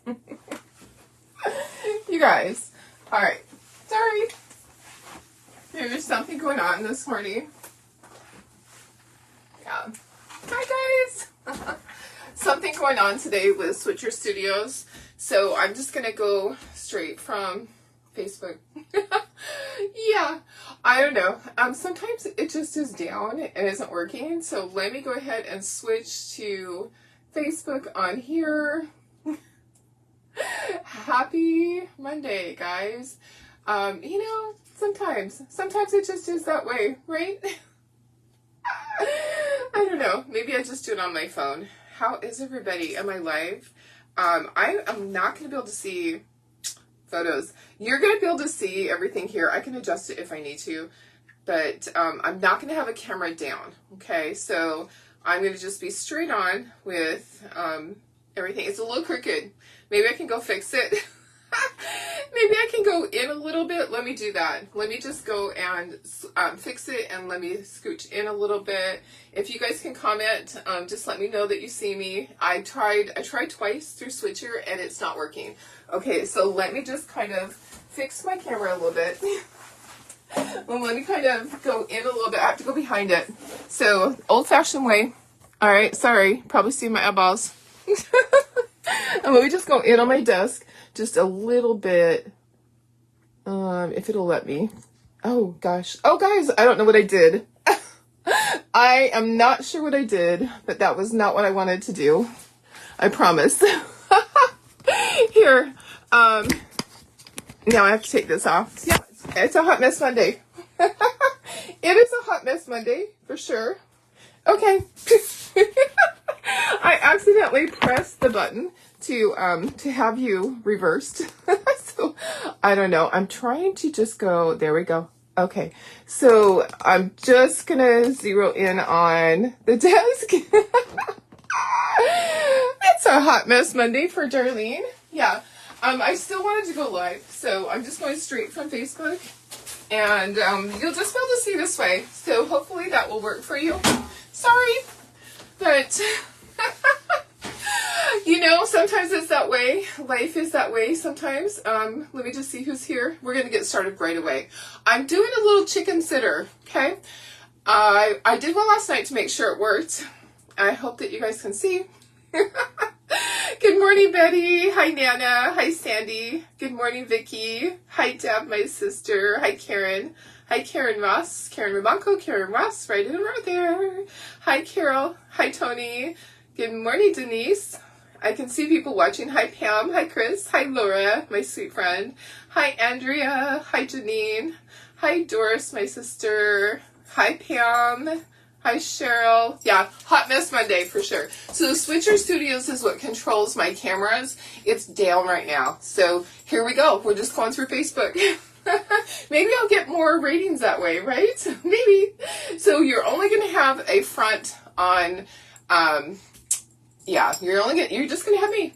You guys. Alright. Sorry. There's something going on this morning. Yeah. Hi guys. Something going on today with Switcher Studios. So I'm just going to go straight from Facebook. Yeah. I don't know. Sometimes it just is down and isn't working. So let me go ahead and switch to Facebook on here. Happy Monday, guys. You know, sometimes it just is that way, right? I don't know. Maybe I just do it on my phone. How is everybody? Am I live? I am not going to be able to see photos. You're going to be able to see everything here. I can adjust it if I need to, but I'm not going to have a camera down. Okay, so I'm going to just be straight on with everything. It's a little crooked. Maybe I can go fix it. Maybe I can go in a little bit. Let me do that. Let me just go and fix it, and let me scooch in a little bit. If you guys can comment, just let me know that you see me. I tried twice through Switcher and it's not working. Okay, so let me just kind of fix my camera a little bit. Well, let me kind of go in a little bit. I have to go behind it. So, old-fashioned way. All right, sorry. Probably see my eyeballs. And let me just go in on my desk just a little bit, if it'll let me. Oh gosh. Oh guys, I don't know what I did. I am not sure what I did, but that was not what I wanted to do. I promise. Here, now I have to take this off. Yeah, it's a hot mess Monday. It is a hot mess Monday for sure. Okay. I accidentally pressed the button to have you reversed. So I don't know. I'm trying to just go. There we go. Okay. So I'm just gonna zero in on the desk. It's a hot mess Monday for Darlene. Yeah. I still wanted to go live, so I'm just going straight from Facebook, and you'll just be able to see this way. So hopefully that will work for you. Sorry, but you know, sometimes it's that way. Life is that way sometimes. Let me just see who's here. We're going to get started right away. I'm doing a little chicken sitter, okay? I did one last night to make sure it worked. I hope that you guys can see. Good morning, Betty. Hi, Nana. Hi, Sandy. Good morning, Vicky. Hi, Deb, my sister. Hi, Karen. Hi, Karen Ross. Karen Rabanco. Karen Ross, right in right there. Hi, Carol. Hi, Tony. Good morning, Denise. I can see people watching. Hi, Pam. Hi, Chris. Hi, Laura, my sweet friend. Hi, Andrea. Hi, Janine. Hi, Doris, my sister. Hi, Pam. Hi, Cheryl. Yeah, hot mess Monday for sure. So the Switcher Studios is what controls my cameras. It's down right now. So here we go. We're just going through Facebook. Maybe I'll get more ratings that way, right? Maybe. So you're only going to have a front on, yeah, you're just going to have me.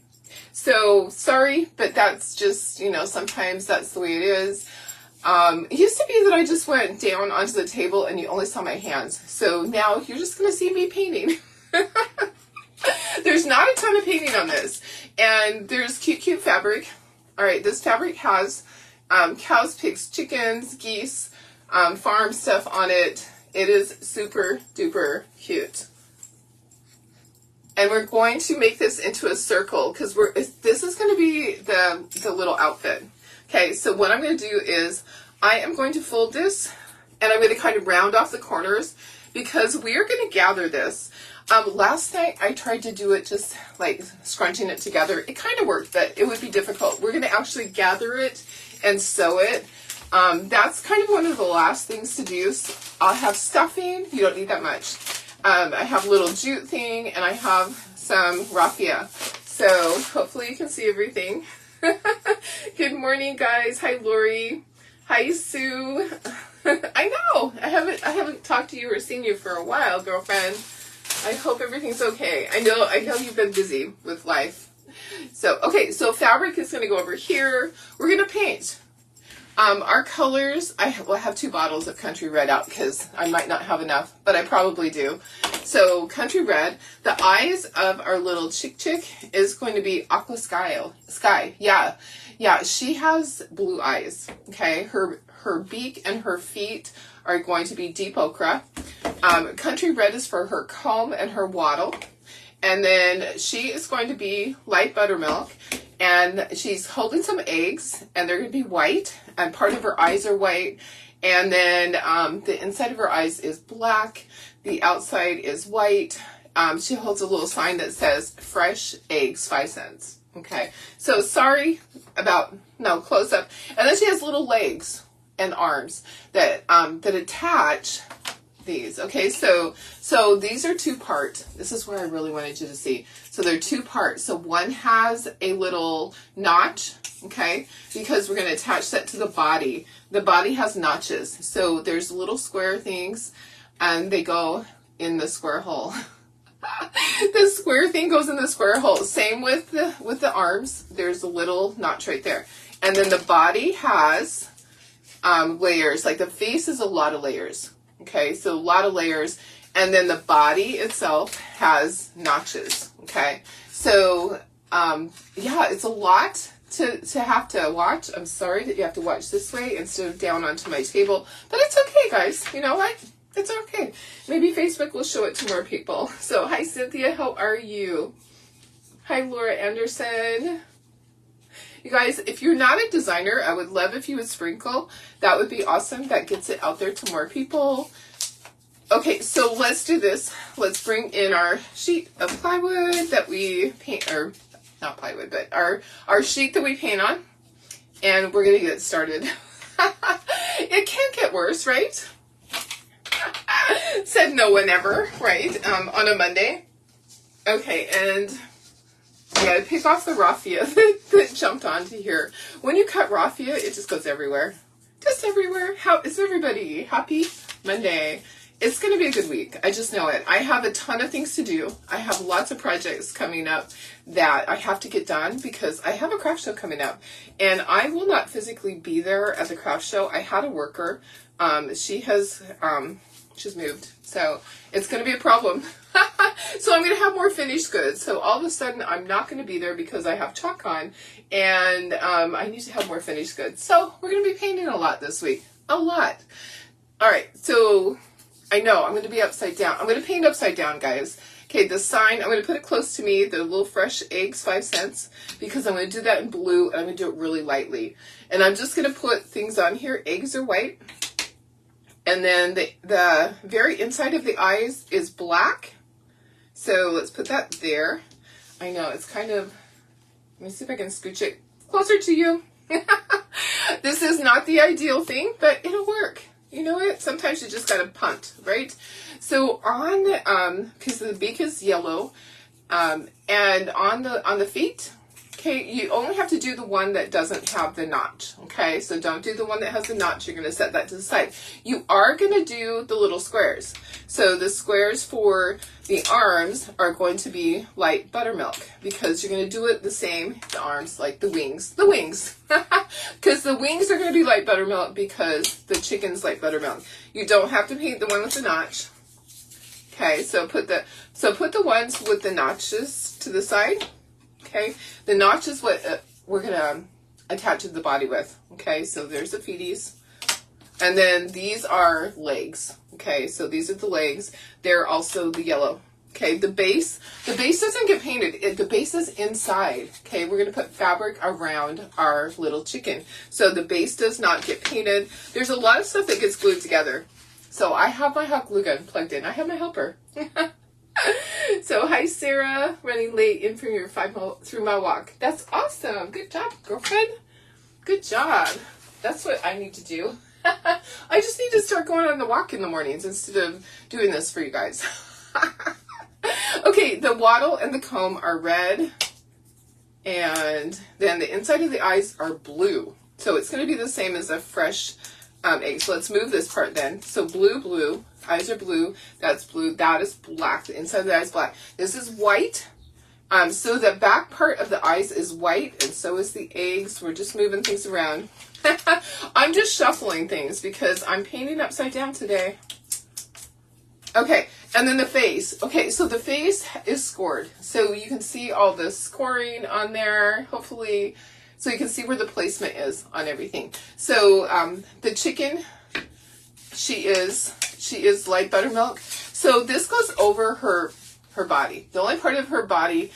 So sorry, but that's just, you know, sometimes that's the way it is. It used to be that I just went down onto the table and you only saw my hands. So now you're just going to see me painting. There's not a ton of painting on this. And there's cute fabric. All right, this fabric has cows, pigs, chickens, geese, farm stuff on it. It is super duper cute. And we're going to make this into a circle because this is going to be the little outfit. Okay, so what I'm going to do is I am going to fold this and I'm going to kind of round off the corners because we are going to gather this. Last night I tried to do it just like scrunching it together. It kind of worked, but it would be difficult. We're going to actually gather it and sew it. That's kind of one of the last things to do. So I'll have stuffing. You don't need that much. I have a little jute thing and I have some raffia. So hopefully you can see everything. Good morning, guys. Hi, Lori. Hi, Sue. I know. I haven't talked to you or seen you for a while, girlfriend. I hope everything's okay. I know you've been busy with life. So, okay, so fabric is going to go over here. We're going to paint. Our colors, I will have 2 bottles of Country Red out because I might not have enough, but I probably do. So Country Red, the eyes of our little chick is going to be Aqua Sky. Yeah, she has blue eyes, okay? Her beak and her feet are going to be deep ochre. Country Red is for her comb and her wattle. And then she is going to be light buttermilk. And she's holding some eggs, and they're going to be white, and part of her eyes are white, and then the inside of her eyes is black, the outside is white. She holds a little sign that says, fresh eggs, 5 cents. Okay, so sorry about, no, close up. And then she has little legs and arms that, that attach these. Okay, so these are 2-part. This is where I really wanted you to see. So they're 2-part. So one has a little notch, okay, because we're going to attach that to the body. The body has notches. So there's little square things, and they go in the square hole. The square thing goes in the square hole. Same with the arms. There's a little notch right there. And then the body has layers. Like the face is a lot of layers. Okay, so a lot of layers, and then the body itself has notches. Okay, so yeah, it's a lot to have to watch. I'm sorry that you have to watch this way instead of down onto my table, but it's okay, guys. You know what? It's okay. Maybe Facebook will show it to more people. So hi, Cynthia. How are you? Hi, Laura Anderson. You guys, if you're not a designer, I would love if you would sprinkle. That would be awesome. That gets it out there to more people. Okay, so let's do this. Let's bring in our sheet of plywood that we paint, or not plywood, but our sheet that we paint on. And we're going to get started. It can't get worse, right? Said no one ever, right? On a Monday. Okay, and I gotta pick off the raffia that jumped onto here. When you cut raffia, it just goes everywhere. Just everywhere. How is everybody? Happy Monday. It's gonna be a good week. I just know it. I have a ton of things to do. I have lots of projects coming up that I have to get done because I have a craft show coming up. And I will not physically be there at the craft show. I had a worker. She's moved. So it's gonna be a problem. So I'm going to have more finished goods. So all of a sudden, I'm not going to be there because I have chalk on, and I need to have more finished goods. So we're going to be painting a lot this week. A lot. All right. So I know I'm going to be upside down. I'm going to paint upside down, guys. Okay, the sign, I'm going to put it close to me, the little fresh eggs, 5 cents, because I'm going to do that in blue, and I'm going to do it really lightly. And I'm just going to put things on here. Eggs are white. And then the very inside of the eyes is black. So let's put that there. I know, it's kind of, let me see if I can scooch it closer to you. This is not the ideal thing, but it'll work. You know what? Sometimes you just gotta punt, right? So on, because the beak is yellow, and on the feet, okay, you only have to do the one that doesn't have the notch, okay? So don't do the one that has the notch. You're going to set that to the side. You are going to do the little squares. So the squares for the arms are going to be light buttermilk because you're going to do it the same, the arms, like the wings. The wings. Because the wings are going to be light buttermilk because the chicken's light buttermilk. You don't have to paint the one with the notch. Okay, so put the ones with the notches to the side. Okay, the notch is what we're going to attach to the body with. Okay, so there's the feeties. And then these are legs. Okay, so these are the legs. They're also the yellow. Okay, the base doesn't get painted. The base is inside. Okay, we're going to put fabric around our little chicken. So the base does not get painted. There's a lot of stuff that gets glued together. So I have my hot glue gun plugged in. I have my helper. So hi Sarah, running late in from your 3-mile walk. That's awesome. Good job, girlfriend. Good job. That's what I need to do. I just need to start going on the walk in the mornings instead of doing this for you guys. Okay, the wattle and the comb are red, and then the inside of the eyes are blue. So it's going to be the same as a fresh egg. So let's move this part then. So blue, eyes are blue, that's blue, that is black, the inside of the eye is black. This is white, So the back part of the eyes is white, and so is the eggs. We're just moving things around. I'm just shuffling things because I'm painting upside down today. Okay, and then the face. Okay, so the face is scored. So you can see all the scoring on there, hopefully. So you can see where the placement is on everything. So the chicken, she is light buttermilk. So this goes over her body. The only part of her body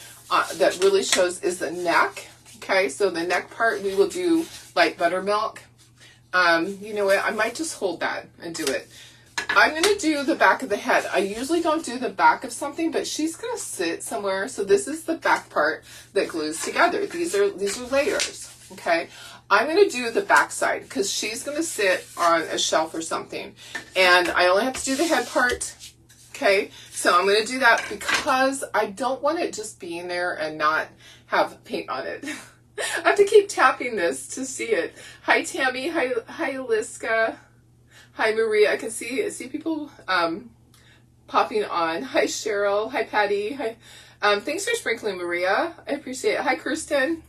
that really shows is the neck. Okay, so the neck part we will do light buttermilk. You know what? I might just hold that and do it. I'm going to do the back of the head. I usually don't do the back of something, but she's going to sit somewhere. So this is the back part that glues together. These are layers. Okay. I'm going to do the back side because she's going to sit on a shelf or something. And I only have to do the head part. Okay. So I'm going to do that because I don't want it just being there and not have paint on it. I have to keep tapping this to see it. Hi, Tammy. Hi, Aliska. Hi, Maria. I can see people popping on. Hi, Cheryl. Hi, Patty. Hi. Thanks for sprinkling, Maria. I appreciate it. Hi, Kirsten.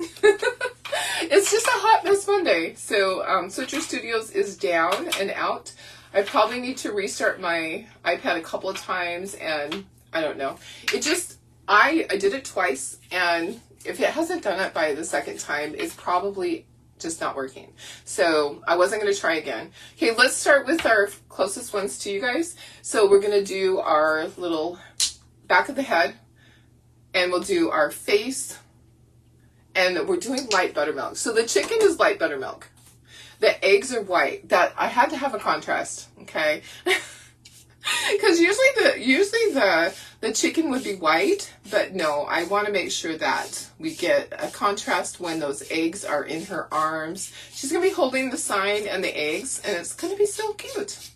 It's just a hot mess Monday. So Switcher Studios is down and out. I probably need to restart my iPad a couple of times, and I don't know. It just, I did it twice, and if it hasn't done it by the second time, it's probably just not working. So I wasn't going to try again. Okay, let's start with our closest ones to you guys. So we're going to do our little back of the head, and we'll do our face, and we're doing light buttermilk. So the chicken is light buttermilk. The eggs are white. That I had to have a contrast, okay? Because usually the chicken would be white, but no, I want to make sure that we get a contrast when those eggs are in her arms. She's going to be holding the sign and the eggs, and it's going to be so cute.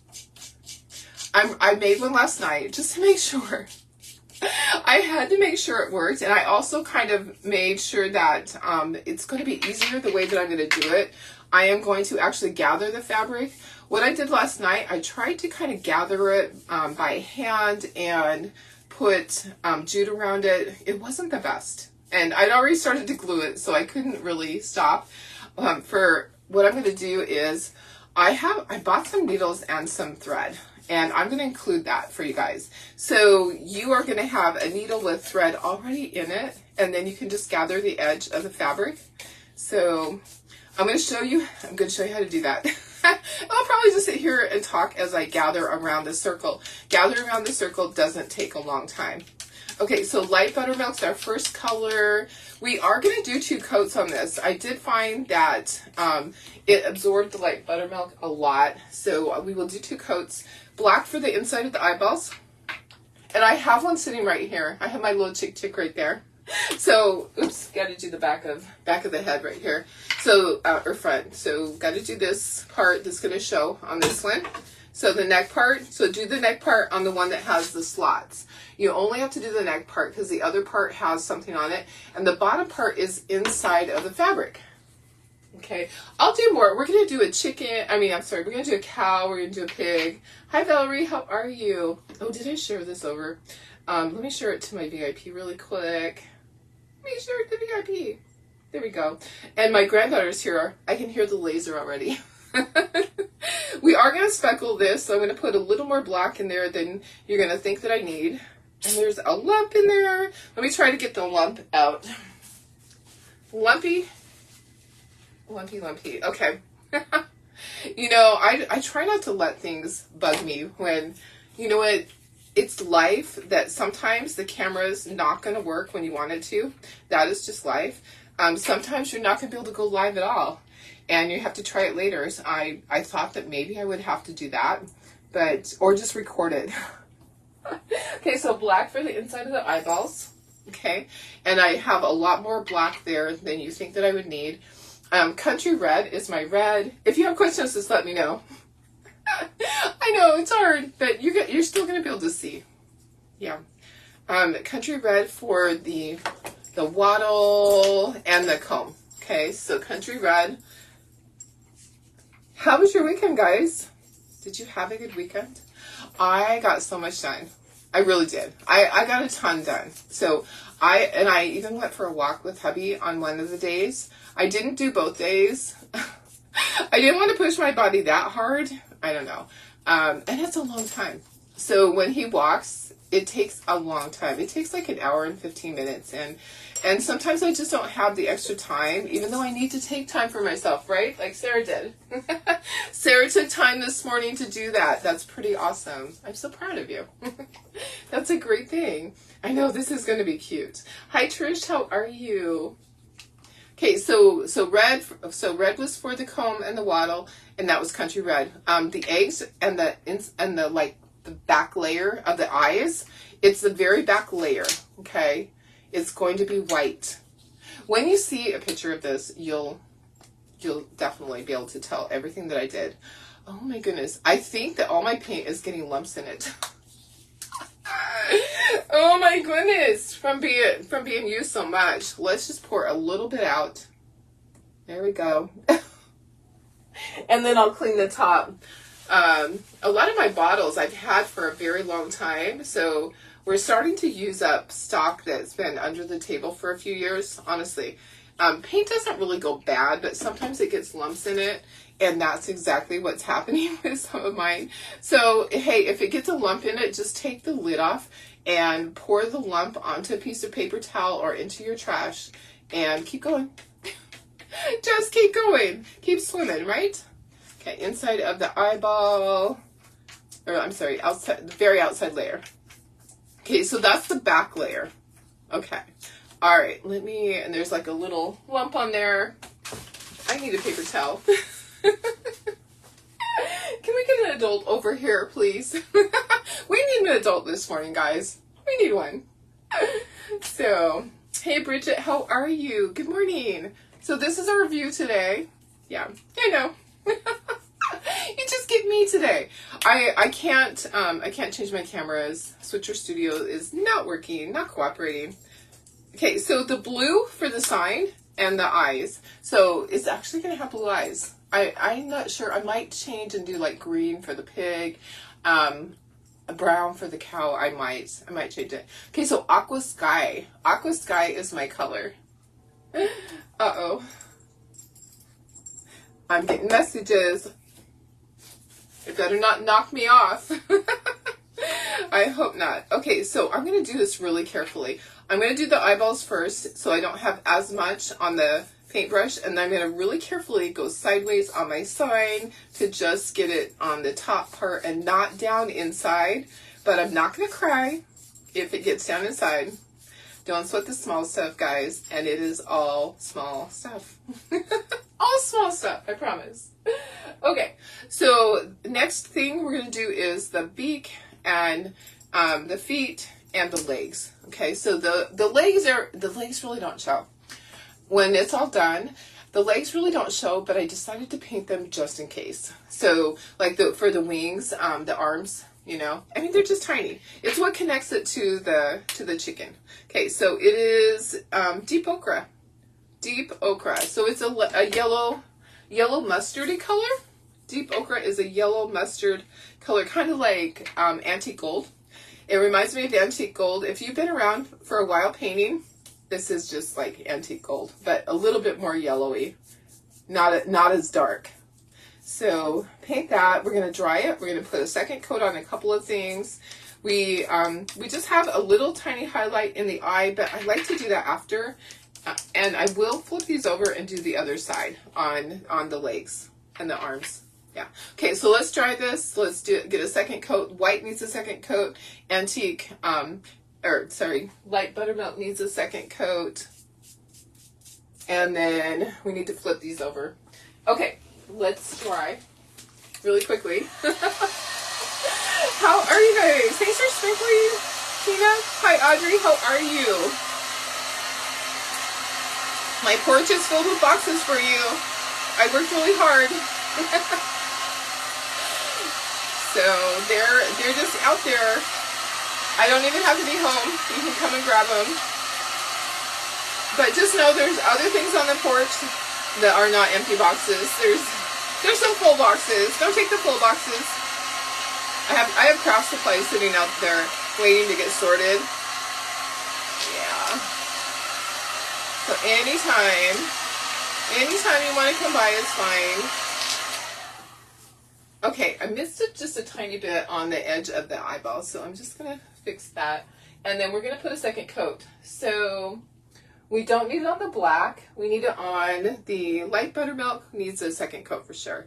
I made one last night just to make sure. I had to make sure it worked, and I also kind of made sure that it's going to be easier the way that I'm going to do it. I am going to actually gather the fabric. What I did last night, I tried to kind of gather it by hand and put jute around it. It wasn't the best. And I'd already started to glue it, so I couldn't really stop. For what I'm going to do is, I bought some needles and some thread, and I'm going to include that for you guys. So you are going to have a needle with thread already in it, and then you can just gather the edge of the fabric. So I'm going to show you how to do that. I'll probably just sit here and talk as I gather around the circle. Gather around the circle doesn't take a long time. Okay, so light buttermilk's our first color. We are going to do 2 coats on this. I did find that it absorbed the light buttermilk a lot, so we will do 2 coats. Black for the inside of the eyeballs. And I have one sitting right here. I have my little chick right there. So, oops, got to do the back of the head right here. So, or front. So, got to do this part that's going to show on this one. So, the neck part. So, do the neck part on the one that has the slots. You only have to do the neck part because the other part has something on it. And the bottom part is inside of the fabric. Okay, I'll do more. We're going to do a chicken. We're going to do a cow. We're going to do a pig. Hi, Valerie. How are you? Oh, did I share this over? Let me share it to my VIP really quick. Let me share it to VIP. There we go. And my granddaughter's here. I can hear the laser already. We are going to speckle this, so I'm going to put a little more black in there than you're going to think that I need. And there's a lump in there. Let me try to get the lump out. Lumpy. Okay. You know, I try not to let things bug me when, you know what, it's life that sometimes the camera's not going to work when you want it to. That is just life. Sometimes you're not going to be able to go live at all, and you have to try it later. So I thought that maybe I would have to do that, or just record it. Okay, so black for the inside of the eyeballs. Okay, and I have a lot more black there than you think that I would need. Country red is my red. If you have questions, just let me know. I know it's hard, but you're still going to be able to see. Yeah. Country red for the wattle and the comb. Okay, so country red. How was your weekend, guys? Did you have a good weekend? I got so much done. I really did. I got a ton done. So I even went for a walk with hubby on one of the days. I didn't do both days. I didn't want to push my body that hard. I don't know. And it's a long time. So when he walks, it takes a long time. It takes like an hour and 15 minutes. And sometimes I just don't have the extra time, even though I need to take time for myself, right? Like Sarah did. Sarah took time this morning to do that. That's pretty awesome. I'm so proud of you. That's a great thing. I know this is going to be cute. Hi Trish, how are you? Okay, so red was for the comb and the wattle, and that was country red. The eggs and the like the back layer of the eyes, it's the very back layer. Okay, it's going to be white. When you see a picture of this, you'll definitely be able to tell everything that I did. Oh my goodness, I think that all my paint is getting lumps in it. Oh my goodness, from being used so much. Let's just pour a little bit out. There we go. And then I'll clean the top. A lot of my bottles I've had for a very long time, so we're starting to use up stock that's been under the table for a few years, honestly. Paint doesn't really go bad, but sometimes it gets lumps in it, and that's exactly what's happening with some of mine. So, hey, if it gets a lump in it, just take the lid off and pour the lump onto a piece of paper towel or into your trash and keep going. Just keep going. Keep swimming, right? Okay, inside of the eyeball, or I'm sorry, outside, the very outside layer. Okay, so that's the back layer. Okay. All right, and there's like a little lump on there. I need a paper towel. Can we get an adult over here, please? We need an adult this morning, guys. We need one. So, hey, Bridget, how are you? Good morning. So this is our review today. Yeah, I know. You just get me today. I can't change my cameras. Switcher Studio is not working, not cooperating. Okay, so the blue for the sign and the eyes. So it's actually going to have blue eyes. I'm not sure. I might change and do like green for the pig, brown for the cow. I might change it. Okay, so aqua sky. Aqua sky is my color. Uh-oh. I'm getting messages. It better not knock me off. I hope not. Okay, so I'm going to do this really carefully. I'm going to do the eyeballs first so I don't have as much on the paintbrush, and I'm going to really carefully go sideways on my sign to just get it on the top part and not down inside. But I'm not going to cry if it gets down inside. Don't sweat the small stuff, guys, and it is all small stuff. All small stuff, I promise. Okay, so next thing we're going to do is the beak and the feet and the legs. Okay, so the legs really don't show. When it's all done, the legs really don't show, but I decided to paint them just in case. So like for the wings, the arms, you know, I mean, they're just tiny. It's what connects it to the chicken. Okay, so it is deep ochre. Deep ochre. So it's a yellow mustardy color. Deep ochre is a yellow mustard color, kind of like antique gold. It reminds me of antique gold. If you've been around for a while painting, this is just like antique gold, but a little bit more yellowy, not as dark. So paint that. We're going to dry it. We're going to put a second coat on a couple of things. We just have a little tiny highlight in the eye, but I like to do that after. And I will flip these over and do the other side on the legs and the arms. Yeah. Okay, so let's try this. Let's get a second coat. White needs a second coat. Antique, light buttermilk needs a second coat. And then we need to flip these over. Okay, let's try really quickly. How are you guys? Thanks for sprinkling, Tina. Hi, Audrey. How are you? My porch is filled with boxes for you. I worked really hard. So they're just out there. I don't even have to be home. You can come and grab them. But just know there's other things on the porch that are not empty boxes. There's some full boxes. Don't take the full boxes. I have craft supplies sitting out there waiting to get sorted. Yeah. So anytime you want to come by is fine. Okay, I missed it just a tiny bit on the edge of the eyeball, so I'm just going to fix that. And then we're going to put a second coat. So we don't need it on the black. We need it on the light buttermilk. Needs a second coat for sure.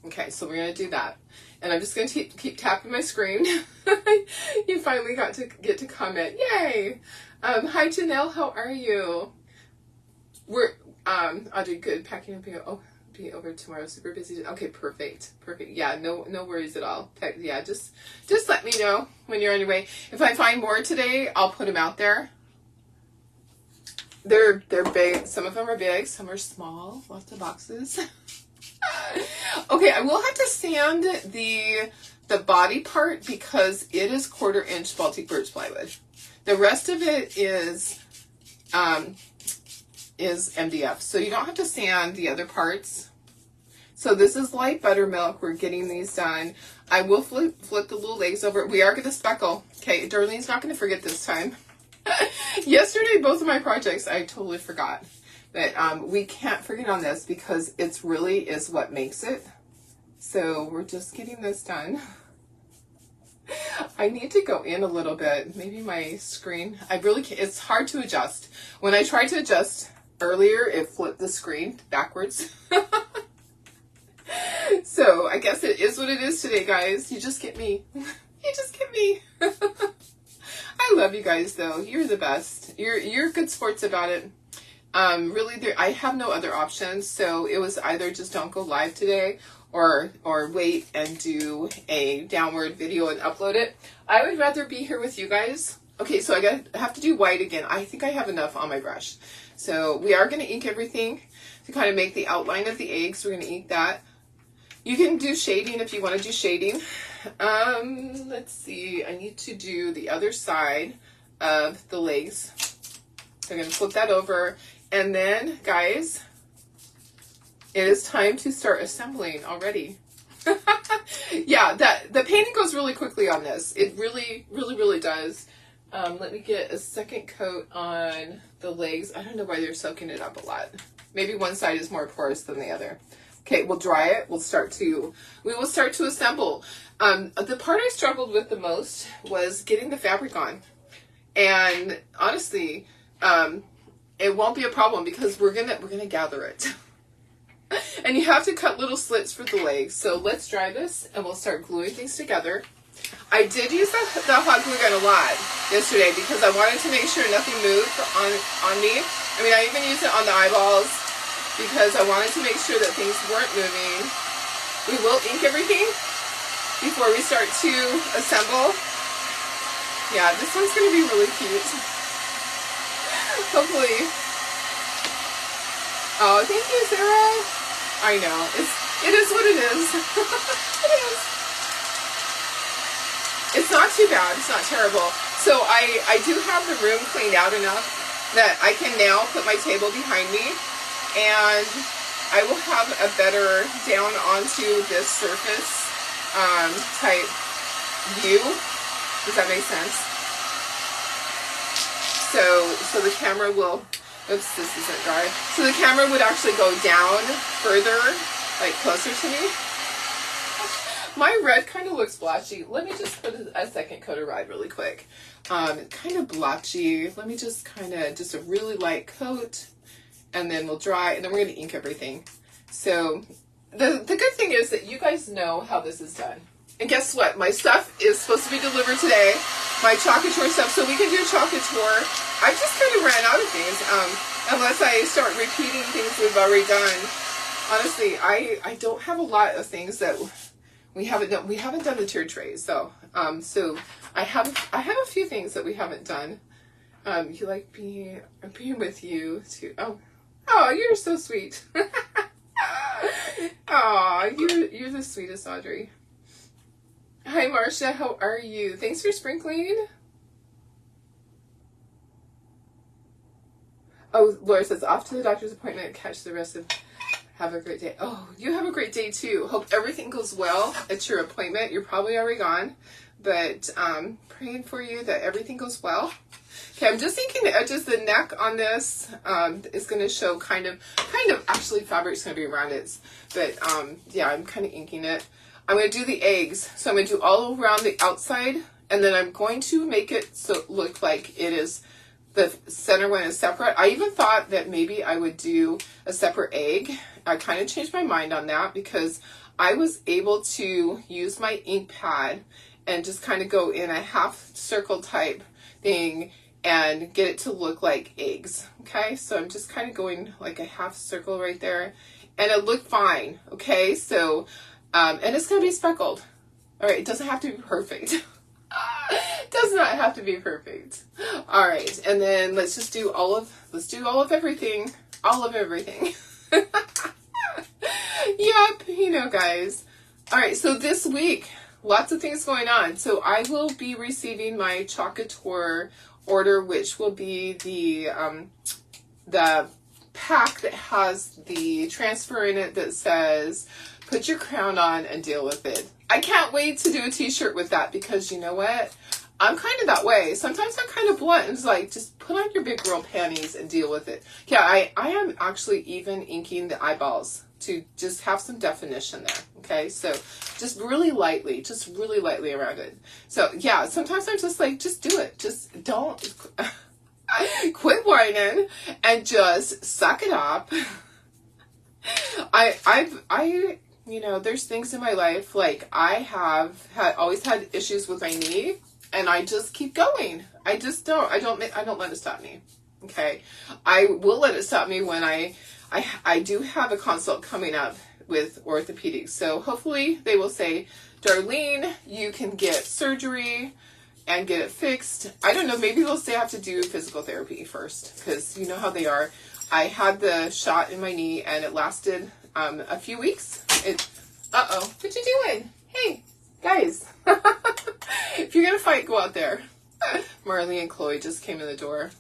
Okay, so we're going to do that. And I'm just going to keep tapping my screen. You finally got to get to comment. Yay! Hi, Janelle. How are you? We're, Audrey, good. Packing up here. Oh, be over tomorrow. Super busy. Okay, perfect. Perfect. Yeah, no worries at all. Yeah, just let me know when you're on your way. If I find more today, I'll put them out there. They're big. Some of them are big. Some are small. Lots of boxes. Okay, I will have to sand the body part because it is 1/4 inch Baltic birch plywood. The rest of it is MDF, so you don't have to sand the other parts. So this is light buttermilk. We're getting these done. I will flip the little legs over. We are going to speckle. Okay, Darlene's not going to forget this time. Yesterday, both of my projects, I totally forgot. But we can't forget on this because it's really is what makes it. So we're just getting this done. I need to go in a little bit. Maybe my screen, I really can't. It's hard to adjust. When I tried to adjust earlier, it flipped the screen backwards. So I guess it is what it is today, guys. You just get me. You just get me. I love you guys though. You're the best. You're good sports about it. Really, I have no other options. So it was either just don't go live today or wait and do a downward video and upload it. I would rather be here with you guys. Okay, so I have to do white again. I think I have enough on my brush. So we are going to ink everything to kind of make the outline of the eggs. We're going to ink that. You can do shading if you want to do shading. Let's see. I need to do the other side of the legs. So I'm going to flip that over. And then, guys, it is time to start assembling already. Yeah, the painting goes really quickly on this. It really, really, really does. Let me get a second coat on the legs. I don't know why they're soaking it up a lot. Maybe one side is more porous than the other. Okay, we'll dry it. We will start to assemble. The part I struggled with the most was getting the fabric on. And honestly, it won't be a problem because we're gonna gather it. And you have to cut little slits for the legs. So let's dry this and we'll start gluing things together. I did use the hot glue gun a lot yesterday because I wanted to make sure nothing moved on me. I mean, I even used it on the eyeballs because I wanted to make sure that things weren't moving. We will ink everything before we start to assemble. Yeah, this one's going to be really cute. Hopefully. Oh, thank you, Sarah. I know. It is what it is. It is. It's not too bad. It's not terrible. So I do have the room cleaned out enough that I can now put my table behind me and I will have a better down onto this surface type view. Does that make sense? So the camera will, oops, this isn't dry. So the camera would actually go down further, like closer to me. My red kind of looks blotchy. Let me just put a second coat of red really quick. Kind of blotchy. Let me just just a really light coat, and then we'll dry, and then we're going to ink everything. So the good thing is that you guys know how this is done. And guess what? My stuff is supposed to be delivered today. My chocolate tour stuff, so we can do a chocolate tour. I just kind of ran out of things, unless I start repeating things we've already done. Honestly, I don't have a lot of things that we haven't done. We haven't done the tier trays, so I have a few things that we haven't done. You like being with you too. Oh, you're so sweet. Oh, you're the sweetest, Audrey. Hi, Marcia. How are you? Thanks for sprinkling. Oh, Laura says, off to the doctor's appointment. Catch the rest of... Have a great day. Oh, you have a great day, too. Hope everything goes well at your appointment. You're probably already gone. But praying for you that everything goes well. Okay, I'm just inking the edges. The neck on this is going to show kind of, actually fabric's going to be around it. But yeah, I'm kind of inking it. I'm going to do the eggs. So I'm going to do all around the outside, and then I'm going to make it so it look like it is, the center one is separate. I even thought that maybe I would do a separate egg. I kind of changed my mind on that because I was able to use my ink pad and just kind of go in a half circle type thing and get it to look like eggs. Okay, so I'm just kind of going like a half circle right there, and it looked fine. Okay, so and it's going to be speckled. All right, it doesn't have to be perfect. It does not have to be perfect. All right, and then let's just do all of everything. All of everything. Yep, you know, guys. All right, so this week, lots of things going on. So I will be receiving my Chalk Couture order, which will be the pack that has the transfer in it that says, put your crown on and deal with it. I can't wait to do a t-shirt with that because you know what? I'm kind of that way. Sometimes I'm kind of blunt and it's like, just put on your big girl panties and deal with it. Yeah, I am actually even inking the eyeballs to just have some definition there. Okay, so just really lightly around it. So yeah, sometimes I'm just like, just do it. Just don't quit whining and just suck it up. I you know, there's things in my life, like I have always had issues with my knee, and I just keep going. I don't let it stop me. Okay, I will let it stop me when I do have a consult coming up with orthopedics. So hopefully they will say, Darlene, you can get surgery and get it fixed. I don't know, maybe they'll say I have to do physical therapy first, because you know how they are. I had the shot in my knee and it lasted a few weeks. Uh-oh, what you doing? Hey, guys. If you're going to fight, go out there. Marley and Chloe just came in the door.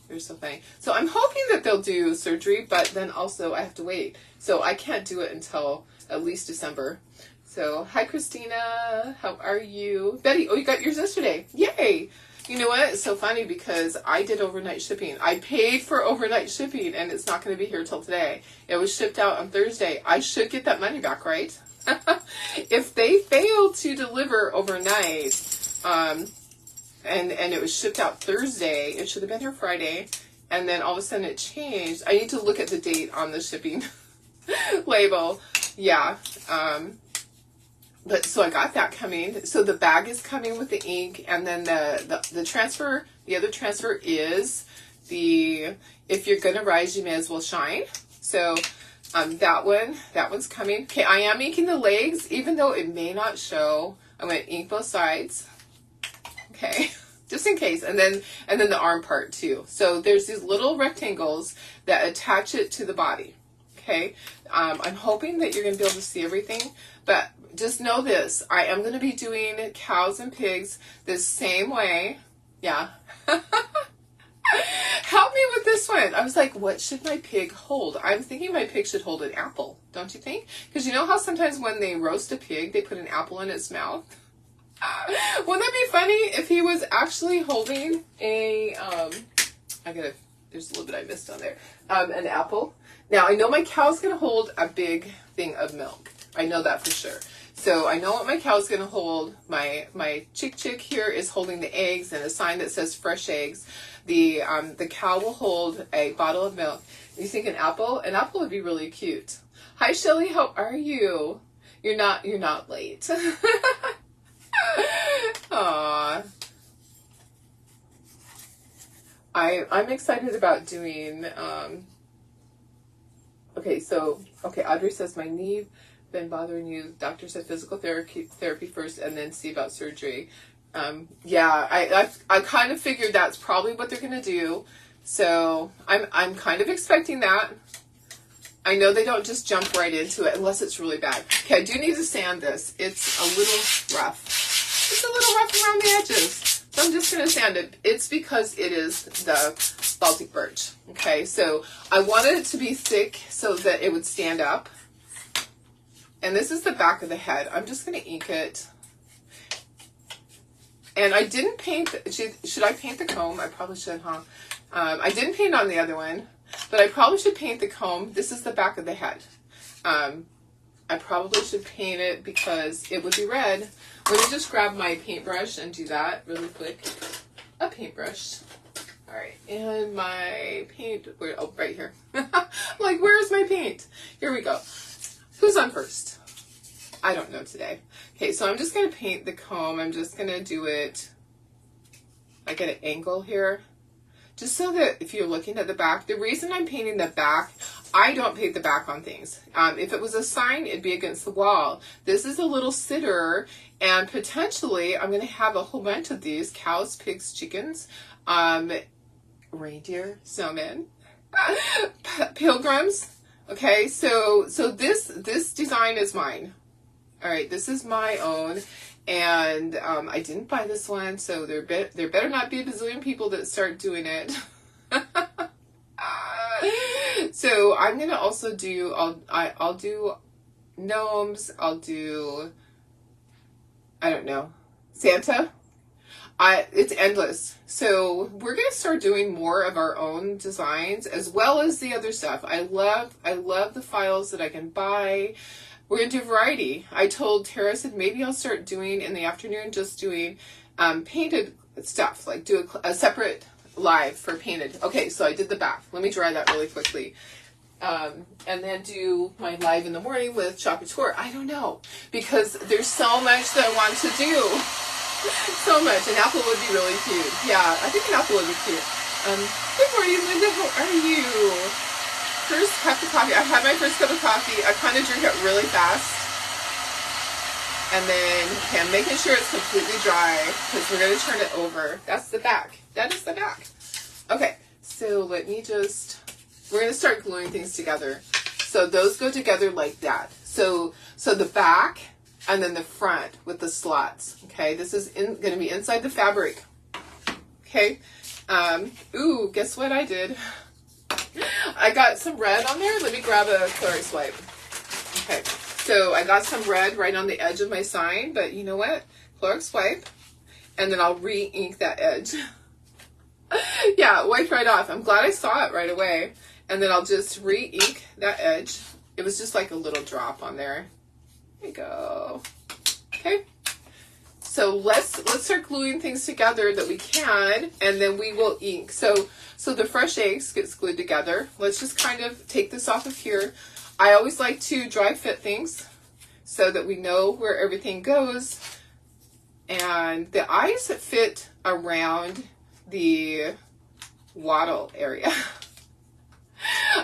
They're so funny. So I'm hoping that they'll do surgery, but then also I have to wait. So I can't do it until at least December. So, hi, Christina. How are you? Betty, oh, you got yours yesterday. Yay. You know what? It's so funny because I did overnight shipping. I paid for overnight shipping, and it's not going to be here till today. It was shipped out on Thursday. I should get that money back, right? If they fail to deliver overnight, and it was shipped out Thursday, it should have been here Friday, and then all of a sudden it changed. I need to look at the date on the shipping label. Yeah. But so I got that coming. So the bag is coming with the ink, and then the transfer, the other transfer is if you're gonna rise, you may as well shine. So that one's coming. Okay, I am inking the legs, even though it may not show. I'm gonna ink both sides. Okay, just in case, and then the arm part too. So there's these little rectangles that attach it to the body. Okay, I'm hoping that you're gonna be able to see everything, but just know this, I am going to be doing cows and pigs the same way. Yeah. Help me with this one. I was like, what should my pig hold? I'm thinking my pig should hold an apple, don't you think? Because you know how sometimes when they roast a pig, they put an apple in its mouth? Wouldn't that be funny if he was actually holding a, there's a little bit I missed on there, an apple. Now, I know my cow's going to hold a big thing of milk. I know that for sure. So I know what my cow's going to hold. My chick here is holding the eggs and a sign that says fresh eggs. The cow will hold a bottle of milk. You think an apple? An apple would be really cute. Hi, Shelly. How are you? You're not late. Aw. I'm excited about doing, okay, Audrey says my knee been bothering you. Doctor said physical therapy first and then see about surgery. Yeah, I kind of figured that's probably what they're going to do. So I'm kind of expecting that. I know they don't just jump right into it unless it's really bad. Okay, I do need to sand this. It's a little rough. It's a little rough around the edges. So I'm just going to sand it. It's because it is the Baltic birch. Okay, so I wanted it to be thick so that it would stand up. And this is the back of the head. I'm just going to ink it. And I didn't paint, should I paint the comb? I probably should, huh? I didn't paint on the other one, but I probably should paint the comb. This is the back of the head. I probably should paint it because it would be red. Let me just grab my paintbrush and do that really quick. A paintbrush. All right, and my paint, oh, right here. Like, where's my paint? Here we go. Who's on first? I don't know today. Okay, so I'm just going to paint the comb. I'm just going to do it like at an angle here. Just so that if you're looking at the back, the reason I'm painting the back, I don't paint the back on things. If it was a sign, it'd be against the wall. This is a little sitter, and potentially I'm going to have a whole bunch of these: cows, pigs, chickens, reindeer, snowmen, pilgrims. Okay, so this design is mine. All right, this is my own, and I didn't buy this one, so there better not be a bazillion people that start doing it. So I'm gonna also do I'll do gnomes. I'll do, I don't know, Santa. It's endless. So we're going to start doing more of our own designs as well as the other stuff. I love the files that I can buy. We're going to do variety. I told Tara, I said, maybe I'll start doing in the afternoon, just doing painted stuff, like do a separate live for painted. Okay, so I did the back. Let me dry that really quickly. And then do my live in the morning with chocolate tour. I don't know, because there's so much that I want to do. So much. An apple would be really cute. Yeah, I think an apple would be cute. Good morning, Linda. How are you? First cup of coffee. I had my first cup of coffee. I kind of drink it really fast. And then, okay, I'm making sure it's completely dry because we're going to turn it over. That's the back. That is the back. Okay, so let me just, we're going to start gluing things together. So those go together like that. So the back and then the front with the slots. Okay, this is going to be inside the fabric. Okay. Ooh, guess what I did? I got some red on there. Let me grab a Clorox wipe. Okay, so I got some red right on the edge of my sign, but you know what? Clorox wipe, and then I'll re-ink that edge. Yeah, wiped right off. I'm glad I saw it right away. And then I'll just re-ink that edge. It was just like a little drop on there. There you go. Okay. So let's start gluing things together that we can, and then we will ink. So the fresh eggs gets glued together. Let's just kind of take this off of here. I always like to dry fit things so that we know where everything goes. And the eyes fit around the wattle area.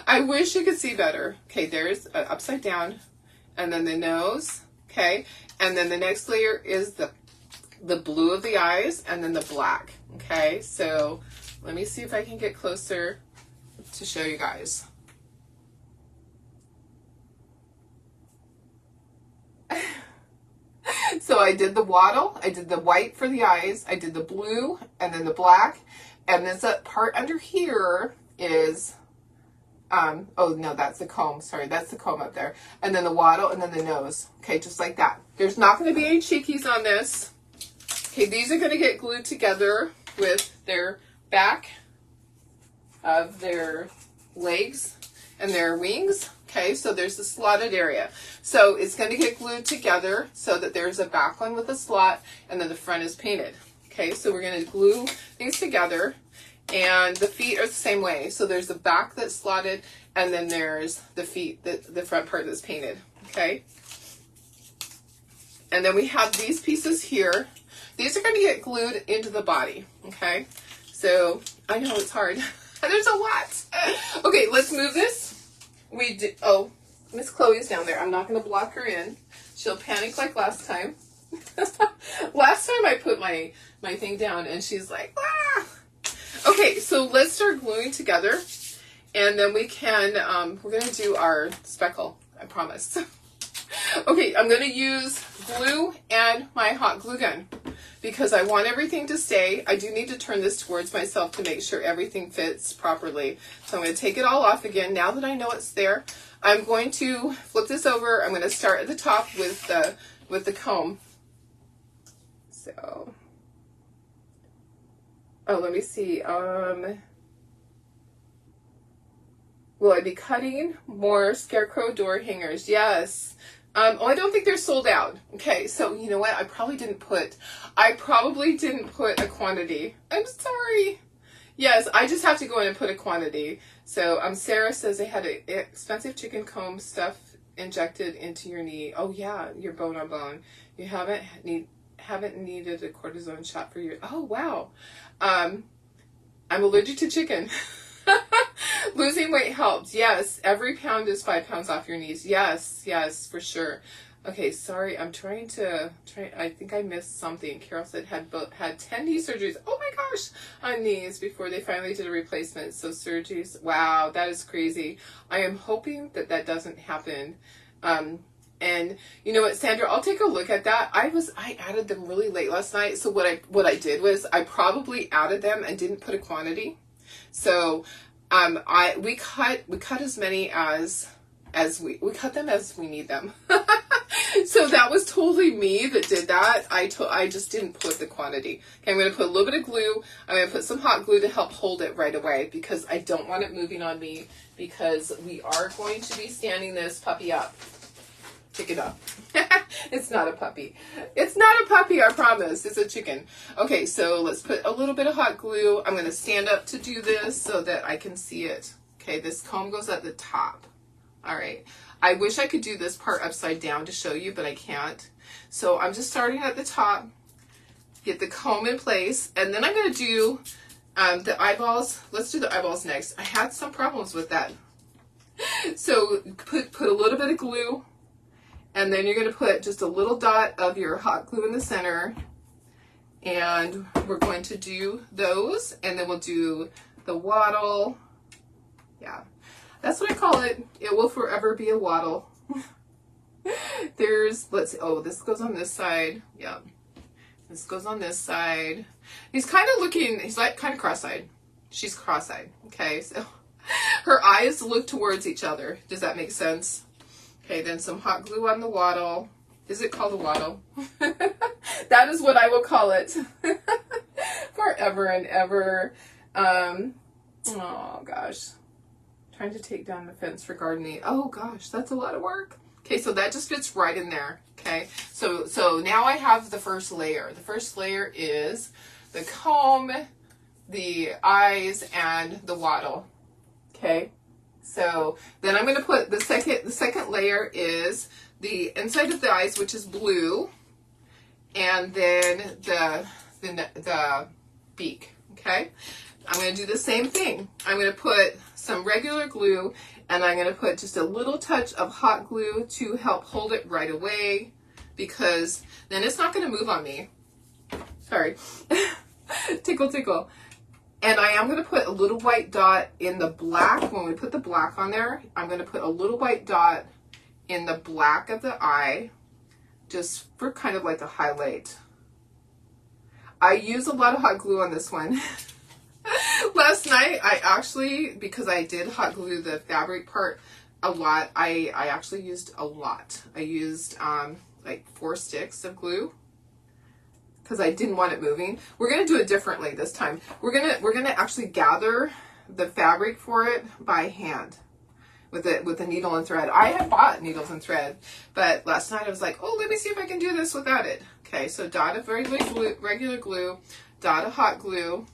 I wish you could see better. Okay, there's upside down, and then the nose. Okay, and then the next layer is the blue of the eyes, and then the black. Okay, so let me see if I can get closer to show you guys. So I did the wattle, I did the white for the eyes, I did the blue, and then the black, and this part under here is, oh no, that's the comb, sorry, that's the comb up there, and then the wattle, and then the nose. Okay, just like that. There's not going to be any cheekies on this. Okay, these are going to get glued together with their back of their legs and their wings. Okay, so there's the slotted area. So it's going to get glued together so that there's a back one with a slot, and then the front is painted. Okay, so we're going to glue these together, and the feet are the same way. So there's the back that's slotted, and then there's the feet, the front part that's painted. Okay, and then we have these pieces here. These are going to get glued into the body. Okay, so I know it's hard. There's a lot. Okay, let's move this. Oh, Miss Chloe's down there. I'm not going to block her in. She'll panic like last time. Last time I put my thing down and she's like, ah! Okay, so let's start gluing together, and then we can, we're going to do our speckle, I promise. Okay, I'm going to use glue and my hot glue gun because I want everything to stay. I do need to turn this towards myself to make sure everything fits properly. So I'm going to take it all off again. Now that I know it's there, I'm going to flip this over. I'm going to start at the top with the comb. So Oh, let me see. Will I be cutting more scarecrow door hangers? Yes. Oh, I don't think they're sold out. Okay, so you know what? I probably didn't put a quantity. I'm sorry. Yes, I just have to go in and put a quantity. So Sarah says they had a expensive chicken comb stuff injected into your knee. Oh yeah, your bone on bone. You haven't needed a cortisone shot for your. Oh wow. I'm allergic to chicken. Losing weight helps. Yes, every pound is 5 pounds off your knees. Yes, yes, for sure. Okay, sorry, I'm trying to I think I missed something. Carol said had 10 knee surgeries. Oh my gosh, on knees before they finally did a replacement. So surgeries. Wow, that is crazy. I am hoping that that doesn't happen. And you know what, Sandra, I'll take a look at that. I added them really late last night. So what I did was I probably added them and didn't put a quantity. So we cut as many as we cut them as we need them. So that was totally me that did that. I just didn't put the quantity. Okay, I'm going to put a little bit of glue. I'm going to put some hot glue to help hold it right away because I don't want it moving on me because we are going to be standing this puppy up. Pick it up. It's not a puppy. It's not a puppy, I promise. It's a chicken. Okay, so let's put a little bit of hot glue. I'm going to stand up to do this so that I can see it. Okay, this comb goes at the top. All right. I wish I could do this part upside down to show you, but I can't. So I'm just starting at the top, get the comb in place, and then I'm going to do the eyeballs. Let's do the eyeballs next. I had some problems with that. So put a little bit of glue. And then you're going to put just a little dot of your hot glue in the center. And we're going to do those. And then we'll do the waddle. Yeah, that's what I call it. It will forever be a waddle. Let's see. Oh, this goes on this side. Yeah. This goes on this side. He's like kind of cross-eyed. She's cross-eyed. Okay, so her eyes look towards each other. Does that make sense? Okay, then some hot glue on the waddle. Is it called a waddle? That is what I will call it. Forever and ever. Oh, gosh. Trying to take down the fence for gardening. Oh, gosh, that's a lot of work. Okay, so that just fits right in there. Okay, so now I have the first layer. The first layer is the comb, the eyes, and the waddle. Okay. So then I'm going to put the second layer is the inside of the eyes, which is blue, and then the beak. Okay, I'm going to do the same thing. I'm going to put some regular glue, and I'm going to put just a little touch of hot glue to help hold it right away, because then it's not going to move on me. Sorry, tickle tickle. And I am going to put a little white dot in the black. When we put the black on there, I'm going to put a little white dot in the black of the eye, just for kind of like a highlight. I use a lot of hot glue on this one. Last night, I actually, because I did hot glue the fabric part a lot, I actually used a lot. I used like 4 sticks of glue, because I didn't want it moving. We're gonna do it differently this time. We're gonna actually gather the fabric for it by hand with a needle and thread. I have bought needles and thread, but last night I was like, oh, let me see if I can do this without it. Okay, so dot of regular glue, dot of hot glue.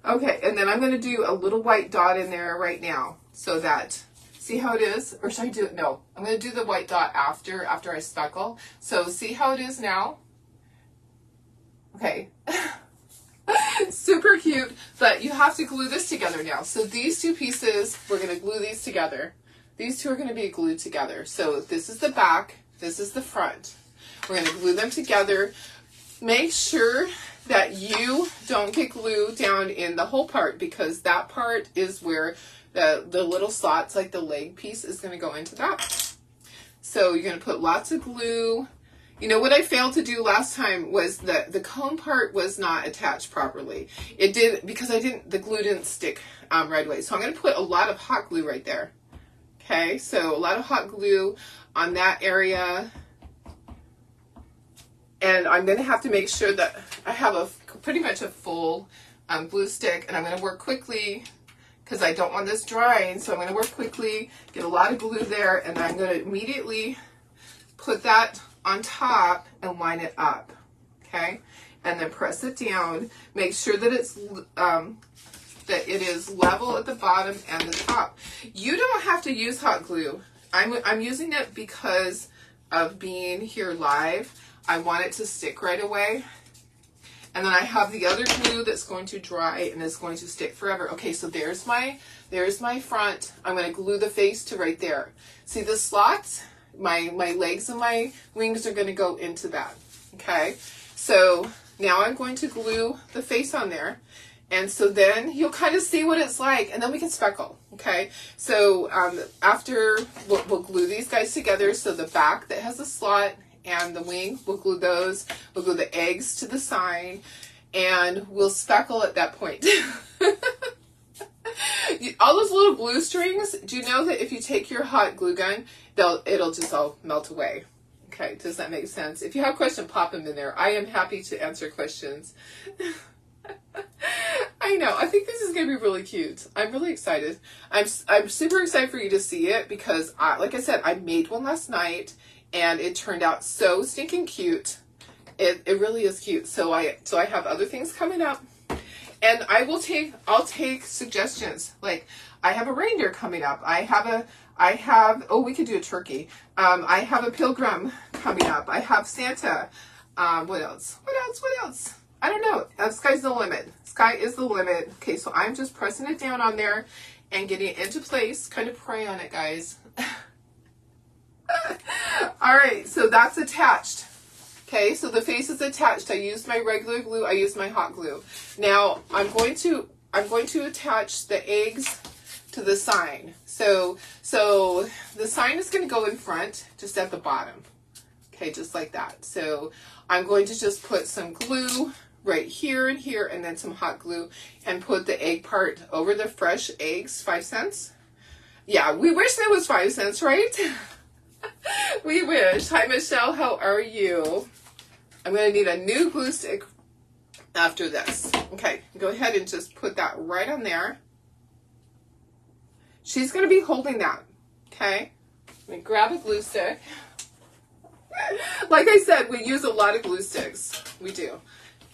Okay, and then I'm gonna do a little white dot in there right now so that. See how it is? Or should I do it? No, I'm going to do the white dot after I speckle. So see how it is now? Okay. Super cute, but you have to glue this together now. So these two pieces, we're going to glue these together. These two are going to be glued together. So this is the back, this is the front. We're going to glue them together. Make sure that you don't get glue down in the whole part, because that part is where the little slots, like the leg piece, is going to go into that. So you're going to put lots of glue. You know what I failed to do last time was the comb part was not attached properly. It did, because the glue didn't stick right away. So I'm going to put a lot of hot glue right there. Okay, so a lot of hot glue on that area. And I'm going to have to make sure that I have pretty much a full glue stick, and I'm going to work quickly because I don't want this drying. So I'm going to work quickly, get a lot of glue there, and I'm going to immediately put that on top and line it up. Okay, and then press it down. Make sure that it is level at the bottom and the top. You don't have to use hot glue. I'm using it because of being here live. I want it to stick right away. And then I have the other glue that's going to dry and is going to stick forever. Okay, so there's my front. I'm going to glue the face to right there. See the slots? My legs and my wings are going to go into that. Okay, so now I'm going to glue the face on there. And so then you'll kind of see what it's like, and then we can speckle. Okay, so after we'll glue these guys together. So the back that has a slot and the wing, we'll glue those. We'll glue the eggs to the sign, and we'll speckle at that point. All those little glue strings, do you know that if you take your hot glue gun, it'll just all melt away? Okay, does that make sense? If you have a question, pop them in there. I am happy to answer questions. I know. I think this is going to be really cute. I'm really excited. I'm super excited for you to see it because, like I said, I made one last night and it turned out so stinking cute. It really is cute. So I have other things coming up, and I'll take suggestions. Like I have a reindeer coming up. We could do a turkey. I have a pilgrim coming up. I have Santa. What else? I don't know. Sky's the limit. Sky is the limit. Okay, so I'm just pressing it down on there and getting it into place. Kind of pray on it, guys. All right, so that's attached. Okay, so the face is attached. I used my regular glue. I used my hot glue. Now I'm going to attach the eggs to the sign. So the sign is going to go in front, just at the bottom. Okay, just like that. So I'm going to just put some glue right here and here, and then some hot glue, and put the egg part over the fresh eggs. 5 cents. Yeah, we wish that was 5 cents, right? We wish. Hi, Michelle. How are you? I'm going to need a new glue stick after this. Okay, go ahead and just put that right on there. She's going to be holding that. Okay, let me grab a glue stick. Like I said, we use a lot of glue sticks. We do.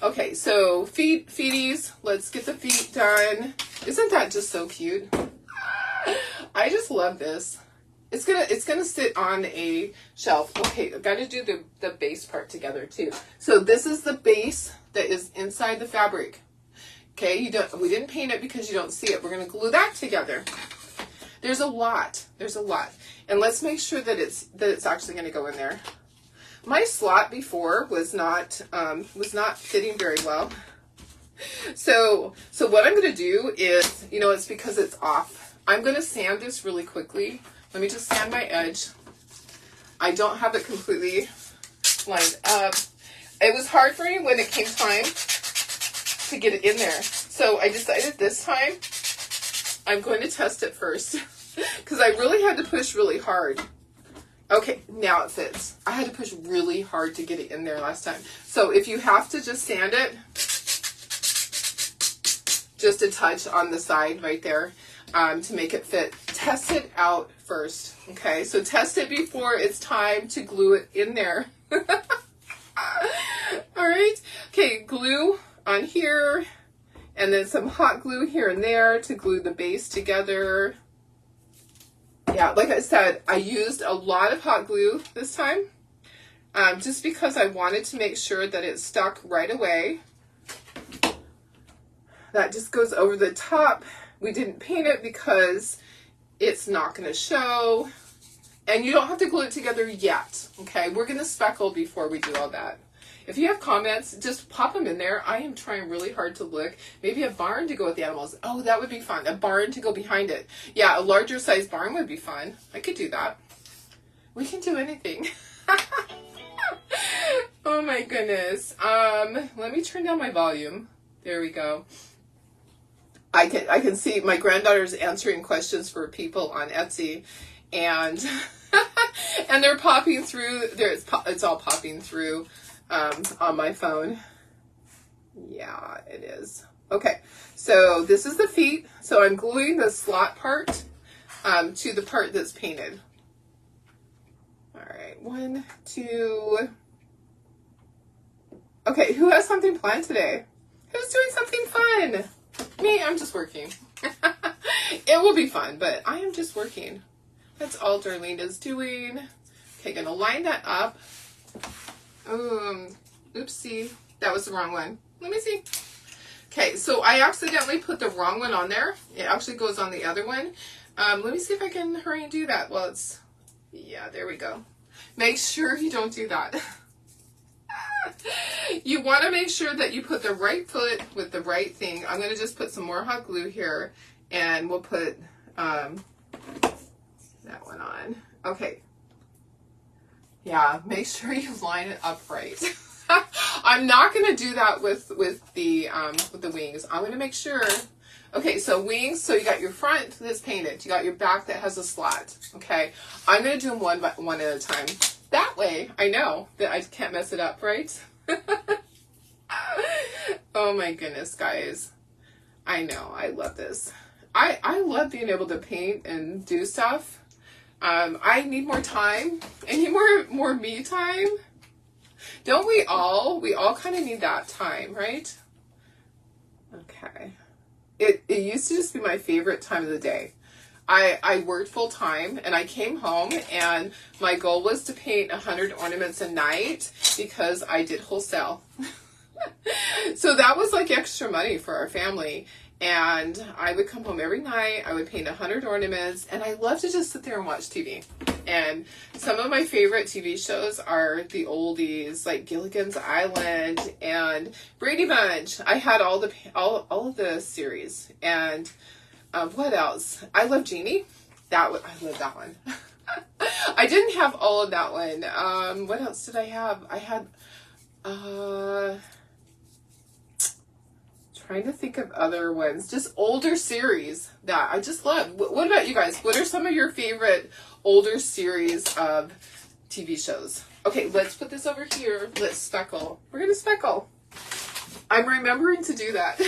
Okay, so feeties. Let's get the feet done. Isn't that just so cute? I just love this. It's gonna sit on a shelf. Okay, I've got to do the base part together too. So this is the base that is inside the fabric. Okay, we didn't paint it because you don't see it. We're gonna glue that together. There's a lot. And let's make sure that it's actually gonna go in there. My slot before was not fitting very well. So what I'm going to do is, it's because it's off. I'm going to sand this really quickly. Let me just sand my edge. I don't have it completely lined up. It was hard for me when it came time to get it in there. So I decided this time I'm going to test it first because I really had to push really hard. Okay, now it fits. I had to push really hard to get it in there last time. So if you have to just sand it, just a touch on the side right there to make it fit. Test it out first, okay? So test it before it's time to glue it in there. All right, okay, glue on here, and then some hot glue here and there to glue the base together. Yeah, like I said, I used a lot of hot glue this time, just because I wanted to make sure that it stuck right away. That just goes over the top. We didn't paint it because it's not going to show. And you don't have to glue it together yet, okay? We're going to speckle before we do all that. If you have comments, just pop them in there. I am trying really hard to look. Maybe a barn to go with the animals. Oh, that would be fun. A barn to go behind it. Yeah, a larger size barn would be fun. I could do that. We can do anything. Oh my goodness. Let me turn down my volume. There we go. I can see my granddaughter's answering questions for people on Etsy, and and they're popping through. It's all popping through on my phone. Yeah, it is. Okay, so this is the feet. So I'm gluing the slot part to the part that's painted. All right, 1, 2. Okay, who has something planned today? Who's doing something fun? Me, I'm just working. It will be fun, but I am just working. That's all Darlene is doing. Okay, gonna line that up. Oopsie, that was the wrong one. Let me see. Okay, so I accidentally put the wrong one on there. It actually goes on the other one. Let me see if I can hurry and do that. Well, it's, yeah, there we go. Make sure you don't do that. You want to make sure that you put the right foot with the right thing. I'm going to just put some more hot glue here, and we'll put that one on. Okay. Yeah, make sure you line it up right. I'm not going to do that with the wings. I'm going to make sure. Okay, so wings, so you got your front that's painted. You got your back that has a slot. Okay, I'm going to do them one at a time. That way, I know that I can't mess it up, right? Oh my goodness, guys. I know, I love this. I love being able to paint and do stuff. I need more time. I need more me time. Don't we all? We all kind of need that time, right? Okay. It used to just be my favorite time of the day. I worked full time, and I came home, and my goal was to paint 100 ornaments a night because I did wholesale. So that was like extra money for our family. And I would come home every night, I would paint 100 ornaments, and I love to just sit there and watch TV. And some of my favorite TV shows are the oldies, like Gilligan's Island and Brady Bunch. I had all of the series. And what else? I Love Jeannie. I love that one. I didn't have all of that one. What else did I have? I had trying to think of other ones, just older series that I just love. What about you guys? What are some of your favorite older series of TV shows? Okay, let's put this over here. Let's speckle. We're gonna speckle. I'm remembering to do that.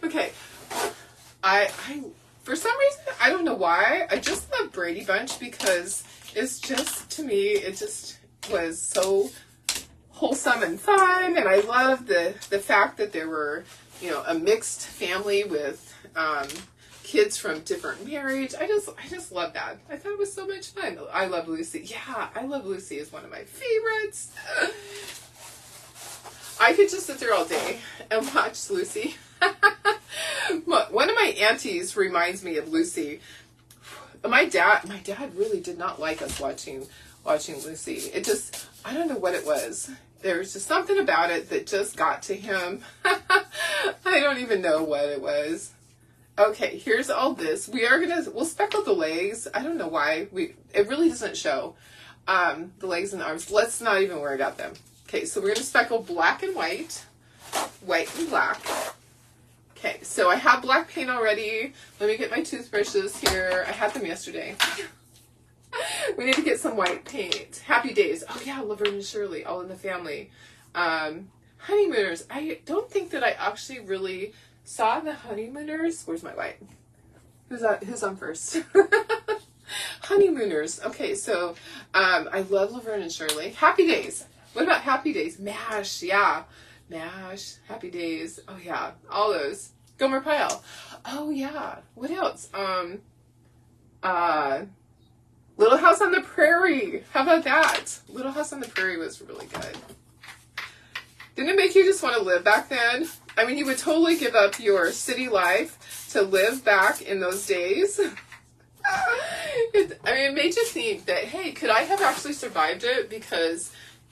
Okay. I for some reason, I don't know why, I just love Brady Bunch because it's just, to me, it just was so wholesome and fun, and I love the fact that there were, you know, a mixed family with kids from different marriage. I just love that. I thought it was so much fun. I Love Lucy. Yeah, I Love Lucy is one of my favorites. I could just sit there all day and watch Lucy. One of my aunties reminds me of Lucy. My dad really did not like us watching Lucy. It just, I don't know what it was. There was just something about it that just got to him. I don't even know what it was. Okay, here's all this. We'll speckle the legs. I don't know why. It really doesn't show the legs and arms. Let's not even worry about them. Okay, so we're going to speckle black and white and black. Okay, so I have black paint already. Let me get my toothbrushes here. I had them yesterday. We need to get some white paint. Happy Days. Oh yeah, Laverne and Shirley, All in the Family. Honeymooners. I don't think that I actually really saw the Honeymooners. Where's my white? Who's on first? Honeymooners. Okay, so I love Laverne and Shirley. Happy Days. What about Happy Days? MASH, yeah. MASH, Happy Days. Oh yeah, all those. Gomer Pyle. Oh yeah. What else? Little House on the Prairie. How about that? Little House on the Prairie was really good. Didn't it make you just want to live back then? I mean, you would totally give up your city life to live back in those days. It made you think that, hey, could I have actually survived it? Because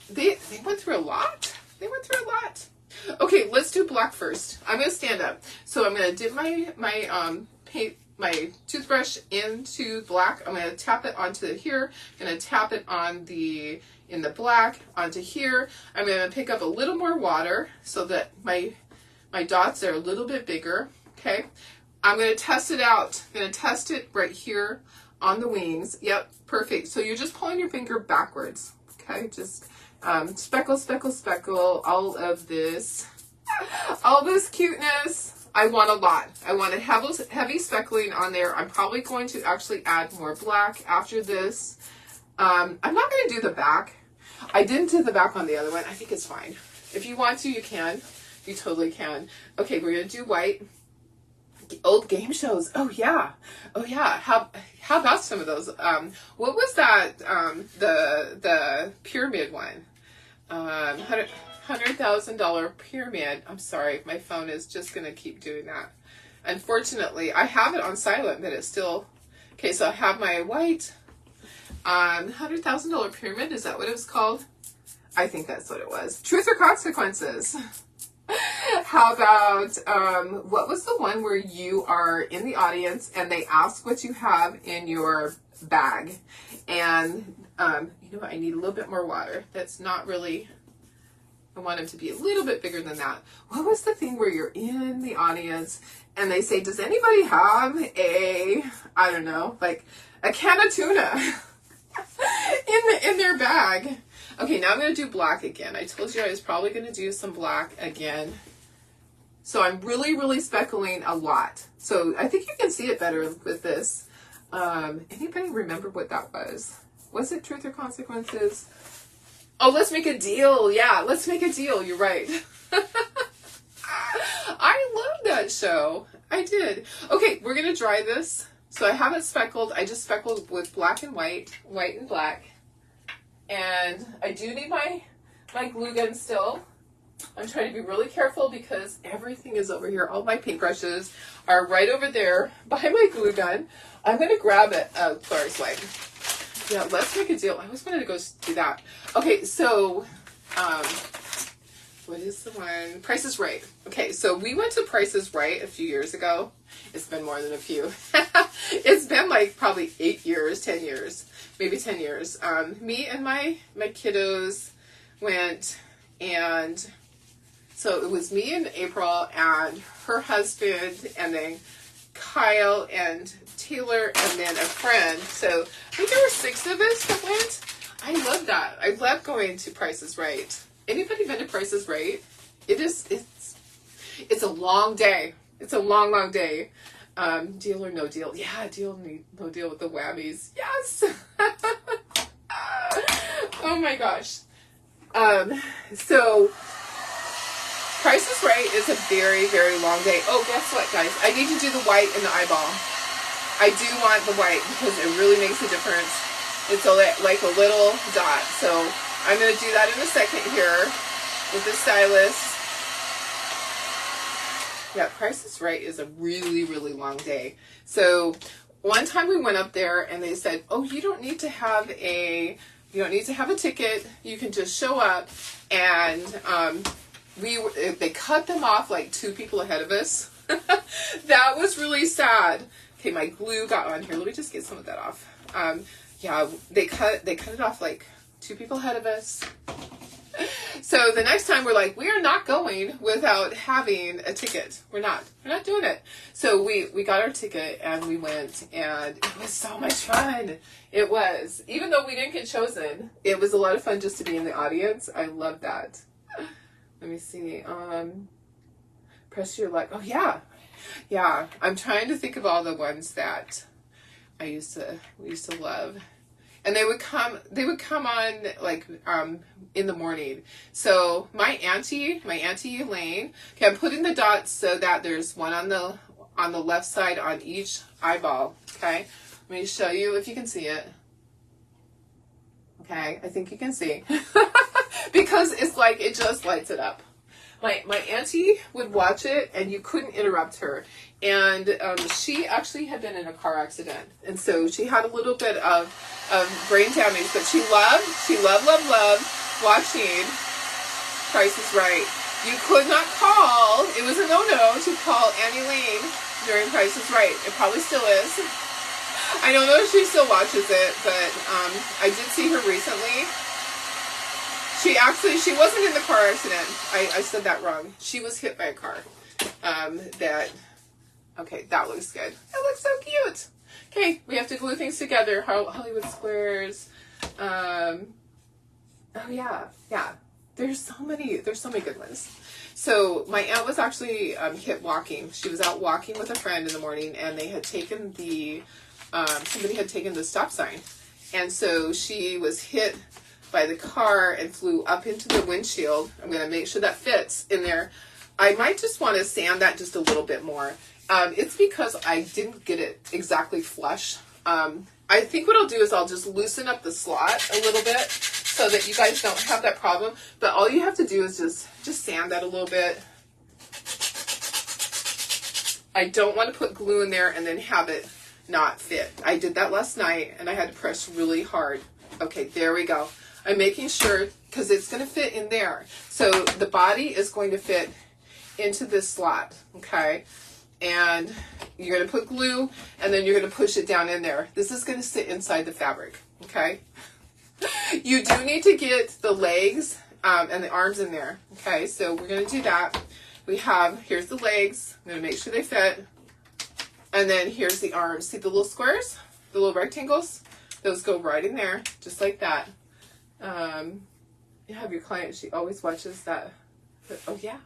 they went through a lot. They went through a lot. Okay, let's do black first. I'm going to stand up. So I'm going to dip my toothbrush into black. I'm going to tap it onto here. I'm going to tap it on in the black onto here. I'm going to pick up a little more water so that my dots are a little bit bigger. Okay. I'm going to test it out. I'm going to test it right here on the wings. Yep, perfect. So you're just pulling your finger backwards. Okay, just Speckle, speckle, speckle, all this cuteness. I want a lot. I want a heavy speckling on there. I'm probably going to actually add more black after this. I'm not going to do the back. I didn't do the back on the other one. I think it's fine. If you want to, you can. You totally can. Okay, we're going to do white. Old game shows. Oh yeah. Oh yeah. How about some of those? What was that? The pyramid one. $100,000 pyramid. I'm sorry, my phone is just gonna keep doing that. Unfortunately, I have it on silent, but it's still okay. So I have my white $100,000 pyramid. Is that what it was called? I think that's what it was. Truth or Consequences. How about what was the one where you are in the audience and they ask what you have in your bag, and you know what, I need a little bit more water. That's not really, I want them to be a little bit bigger than that. What was the thing where you're in the audience and they say, does anybody have a, I don't know, like a can of tuna in their bag? Okay, now I'm going to do black again. I told you I was probably going to do some black again. So I'm really, really speckling a lot. So I think you can see it better with this. Anybody remember what that was? Was it Truth or Consequences? Oh, Let's Make a Deal. Yeah, Let's Make a Deal. You're right. I love that show. I did. Okay, we're going to dry this. So I have it speckled. I just speckled with black and white and black. And I do need my glue gun still. I'm trying to be really careful because everything is over here. All my paintbrushes are right over there by my glue gun. I'm going to grab it. Claire's like, yeah, Let's Make a Deal. I always wanted to go do that. Okay, so what is the one? Price is Right. Okay, so we went to Price is Right a few years ago. It's been more than a few. It's been like probably 8 years, 10 years, maybe 10 years. Me and my kiddos went, and so it was me and April and her husband, and then Kyle and Taylor, and then a friend. So I think there were 6 of us that went. I love that. I love going to Price is Right. Anybody been to Price is Right? It's a long day. It's a long, long day. Deal or No Deal? Yeah, Deal, No Deal with the whammies. Yes. Oh my gosh. So Price is Right is a very, very long day. Oh, guess what, guys? I need to do the white in the eyeball. I do want the white because it really makes a difference. It's like a little dot. So I'm going to do that in a second here with the stylus. Yeah, Price is Right is a really, really long day. So one time we went up there and they said, oh, you don't need to have a ticket. You can just show up. And they cut them off like 2 people ahead of us. That was really sad. Okay, my glue got on here. Let me just get some of that off. Yeah, they cut it off like 2 people ahead of us. So the next time we're like, we are not going without having a ticket. We're not doing it. So we got our ticket and we went, and it was so much fun. It was, even though we didn't get chosen, it was a lot of fun just to be in the audience. I love that. Let me see. Press Your Luck. Oh yeah. Yeah. I'm trying to think of all the ones that we used to love. And they would come on like in the morning. So my auntie Elaine, okay, I'm putting the dots so that there's one on the left side on each eyeball. Okay. Let me show you if you can see it. Okay, I think you can see. Because it's like it just lights it up. My auntie would watch it and you couldn't interrupt her. And she actually had been in a car accident. And so she had a little bit of brain damage, but she loved watching Price is Right. You could not call, it was a no-no to call Annie Lane during Price is Right. It probably still is. I don't know if she still watches it, but I did see her recently. She wasn't in the car accident. I said that wrong. She was hit by a car. Okay, that looks good. That looks so cute. Okay, we have to glue things together. Hollywood Squares. Oh yeah, yeah. There's so many good ones. So my aunt was actually hit walking. She was out walking with a friend in the morning, and they had taken the somebody had taken the stop sign, and so she was hit by the car and flew up into the windshield. I'm going to make sure that fits in there. I might just want to sand that just a little bit more. It's because I didn't get it exactly flush. I think what I'll do is I'll just loosen up the slot a little bit so that you guys don't have that problem. But all you have to do is just sand that a little bit. I don't want to put glue in there and then have it not fit. I did that last night and I had to press really hard. Okay, there we go. I'm making sure because it's going to fit in there. So the body is going to fit into this slot, okay? And you're going to put glue and then you're going to push it down in there. This is going to sit inside the fabric, okay? You do need to get the legs and the arms in there, okay? So we're going to do that. Here's the legs. I'm going to make sure they fit. And then here's the arms. See the little squares? The little rectangles? Those go right in there, just like that. You have your client, she always watches that. Oh, yeah.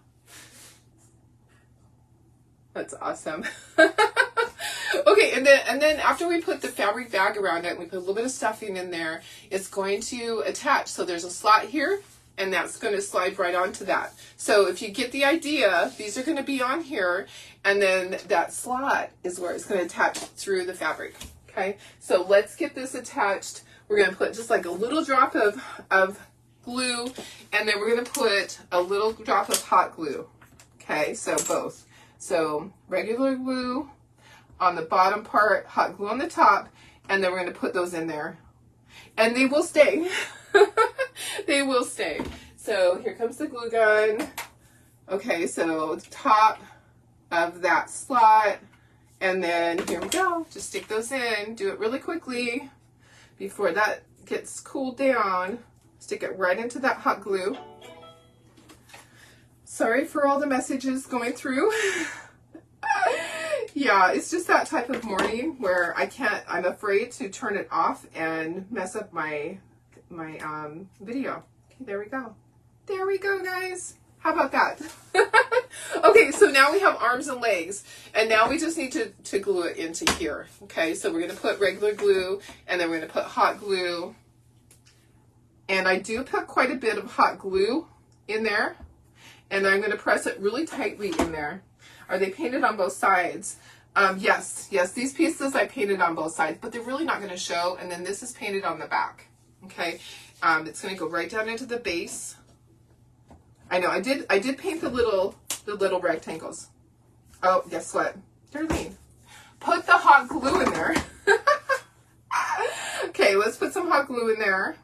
That's awesome. Okay, and then after we put the fabric bag around it, we put a little bit of stuffing in there, it's going to attach. So there's a slot here, and that's going to slide right onto that. So if you get the idea, these are going to be on here, and then that slot is where it's going to attach through the fabric. Okay, so let's get this attached. We're going to put just like a little drop of glue, and then we're going to put a little drop of hot glue. Okay, so both. So regular glue on the bottom part, hot glue on the top, and then we're going to put those in there. And they will stay. They will stay. So here comes the glue gun. Okay, so the top of that slot, and then here we go. Just stick those in. Do it really quickly before that gets cooled down. Stick it right into that hot glue. Sorry for all the messages going through. Yeah, it's just that type of morning where I'm afraid to turn it off and mess up my video. Okay, there we go. There we go, guys. How about that? Okay, so now we have arms and legs, and now we just need to glue it into here. Okay, so we're going to put regular glue, and then we're going to put hot glue. And I do put quite a bit of hot glue in there, and I'm going to press it really tightly in there. Are they painted on both sides? Yes, these pieces I painted on both sides, but they're really not going to show, and then this is painted on the back. Okay, it's going to go right down into the base. I know I did paint the little rectangles. Oh, guess what, Darlene? Put the hot glue in there. Okay, let's put some hot glue in there.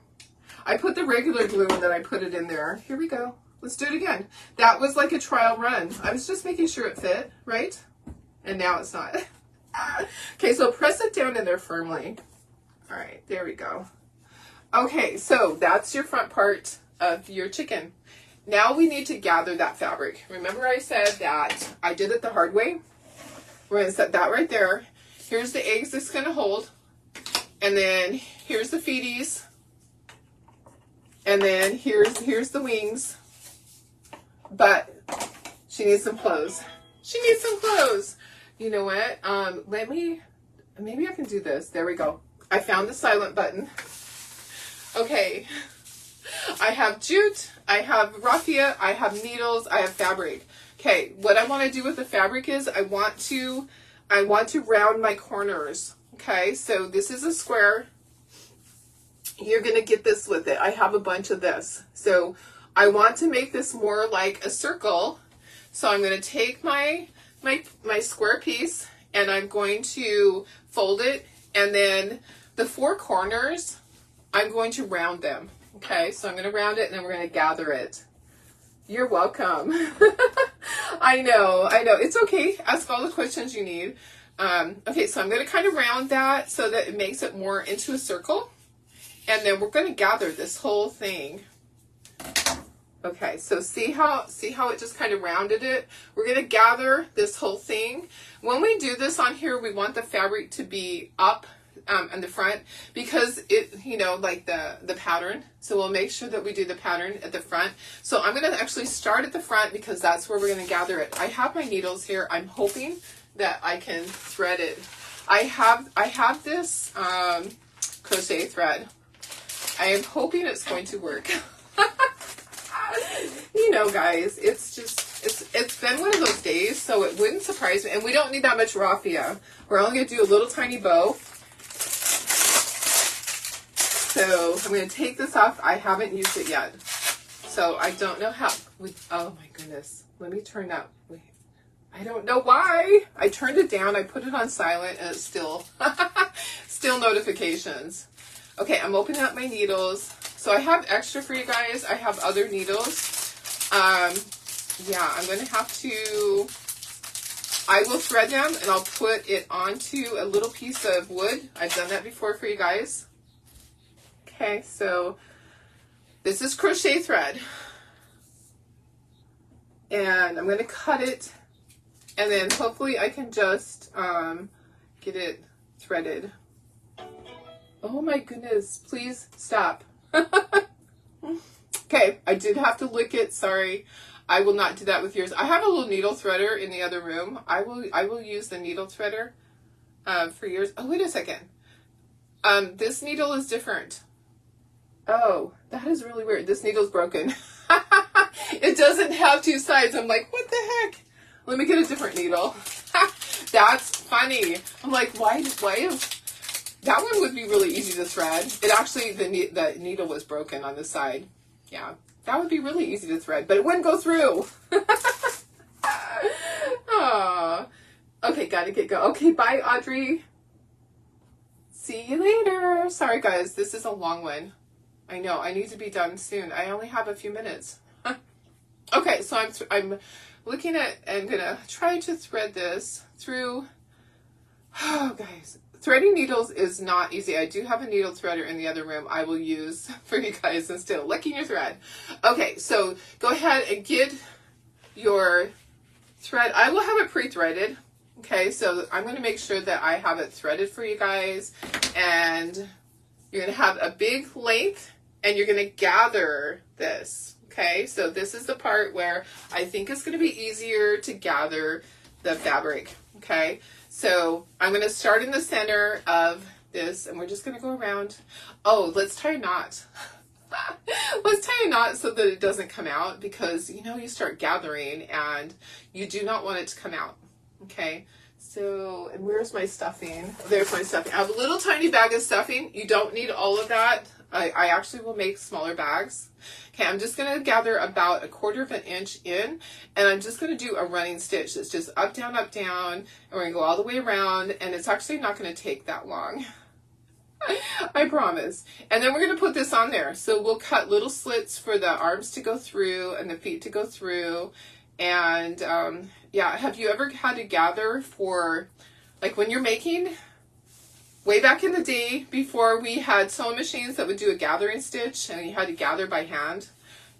I put the regular glue and then I put it in there. Here we go. Let's do it again. That was like a trial run. I was just making sure it fit, right? And now it's not. Okay, so press it down in there firmly. All right, there we go. Okay, so that's your front part of your chicken. Now we need to gather that fabric. Remember I said that I did it the hard way? We're going to set that right there. Here's the eggs it's going to hold. And then here's the feeties. And then here's the wings. But she needs some clothes. She needs some clothes. You know what? Maybe I can do this. There we go. I found the silent button. Okay. I have jute, I have raffia, I have needles, I have fabric. Okay, what I want to do with the fabric is I want to round my corners. Okay, so this is a square. You're going to get this with it. I have a bunch of this. So I want to make this more like a circle. So I'm going to take my square piece and I'm going to fold it, and then the four corners, I'm going to round them. Okay, so I'm going to round it and then we're going to gather it. You're welcome. I know. It's okay. Ask all the questions you need. Okay, so I'm going to kind of round that so that it makes it more into a circle. And then we're going to gather this whole thing. Okay, so see how it just kind of rounded it? We're going to gather this whole thing. When we do this on here, we want the fabric to be up on the front because it, you know, like the pattern. So we'll make sure that we do the pattern at the front. So I'm going to actually start at the front because that's where we're going to gather it. I have my needles here. I'm hoping that I can thread it. I have this crochet thread. I am hoping it's going to work. You know, guys, it's just, it's been one of those days, so it wouldn't surprise me. And we don't need that much raffia. We're only going to do a little tiny bow. So I'm going to take this off. I haven't used it yet. So I don't know how. Oh my goodness. Let me turn that. Wait. I don't know why. I turned it down. I put it on silent and it's still, still notifications. Okay, I'm opening up my needles. So I have extra for you guys. I have other needles. Yeah, I'm going to have to, I will thread them and I'll put it onto a little piece of wood. I've done that before for you guys. Okay, so this is crochet thread. And I'm going to cut it and then hopefully I can just get it threaded. Oh my goodness, please stop. Okay, I did have to lick it, sorry. I will not do that with yours. I have a little needle threader in the other room. I will use the needle threader for yours. Oh, wait a second. This needle is different. Oh, that is really weird. This needle's broken. It doesn't have two sides. I'm like, what the heck? Let me get a different needle. That's funny. I'm like, why is... That one would be really easy to thread. It actually, the needle was broken on the side. Yeah, that would be really easy to thread, but it wouldn't go through. Aww. Okay, gotta get go. Okay, bye, Audrey. See you later. Sorry, guys, this is a long one. I know, I need to be done soon. I only have a few minutes. Okay, so I'm looking at, I'm gonna try to thread this through. Oh, guys. Threading needles is not easy. I do have a needle threader in the other room I will use for you guys instead of licking your thread. Okay, so go ahead and get your thread. I will have it pre-threaded. Okay, so I'm going to make sure that I have it threaded for you guys. And you're going to have a big length and you're going to gather this. Okay, so this is the part where I think it's going to be easier to gather the fabric. Okay. So I'm going to start in the center of this and we're just going to go around. Oh, let's tie a knot. Let's tie a knot so that it doesn't come out because, you know, you start gathering and you do not want it to come out. Okay. So, and where's my stuffing? There's my stuffing. I have a little tiny bag of stuffing. You don't need all of that. I actually will make smaller bags. Okay, I'm just going to gather about 1/4 of an inch in, and I'm just going to do a running stitch. It's just up, down, and we're going to go all the way around, and it's actually not going to take that long. I promise. And then we're going to put this on there. So we'll cut little slits for the arms to go through and the feet to go through. And yeah, have you ever had to gather for, like when you're making... Way back in the day, before we had sewing machines that would do a gathering stitch and you had to gather by hand.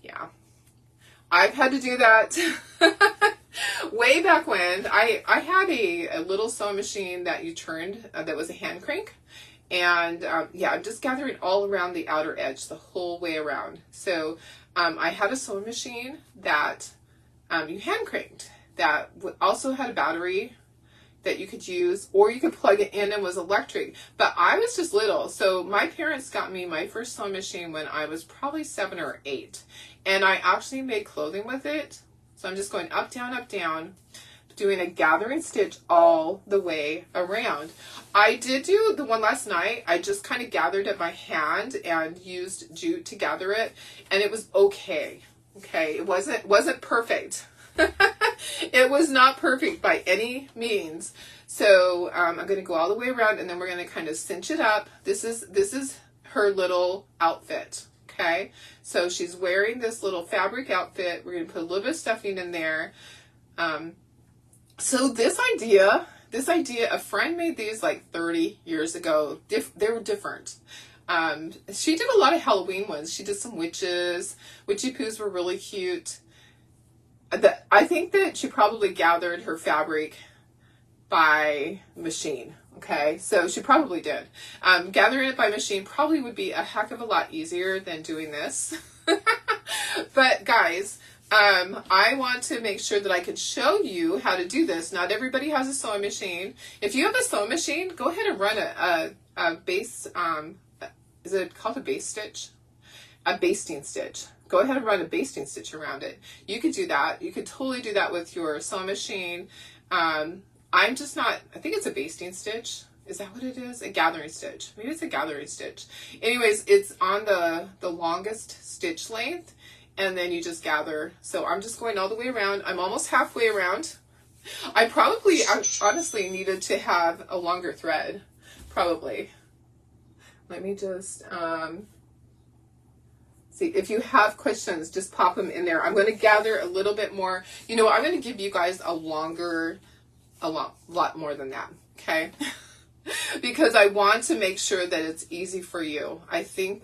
Yeah, I've had to do that. Way back when, I had a little sewing machine that you turned, that was a hand crank. And yeah, I'm just gathering all around the outer edge, the whole way around. So I had a sewing machine that you hand cranked that also had a battery that you could use, or you could plug it in and was electric. But I was just little, so my parents got me my first sewing machine when I was probably 7 or 8, and I actually made clothing with it. So I'm just going up, down, doing a gathering stitch all the way around. I did do the one last night. I just kind of gathered it by hand and used jute to gather it, and it was okay. Okay, it wasn't perfect. It was not perfect by any means. So I'm going to go all the way around and then we're going to kind of cinch it up. This is her little outfit. Okay. So she's wearing this little fabric outfit. We're going to put a little bit of stuffing in there. So this idea, a friend made these like 30 years ago. They were different. She did a lot of Halloween ones. She did some witches. Witchy poos were really cute. I think that she probably gathered her fabric by machine. Okay, so she probably did. Gathering it by machine probably would be a heck of a lot easier than doing this. But guys, I want to make sure that I can show you how to do this. Not everybody has a sewing machine. If you have a sewing machine, go ahead and run a base, is it called a base stitch? A basting stitch. Go ahead and run a basting stitch around it. You could do that. You could totally do that with your sewing machine. I'm just not, I think it's a basting stitch. Is that what it is? A gathering stitch. Maybe it's a gathering stitch. Anyways, it's on the longest stitch length, and then you just gather. So I'm just going all the way around. I'm almost halfway around. I probably honestly needed to have a longer thread. Probably. Let me just see. If you have questions, just pop them in there. I'm going to gather a little bit more. You know, I'm going to give you guys a lot more than that. Okay. Because I want to make sure that it's easy for you. I think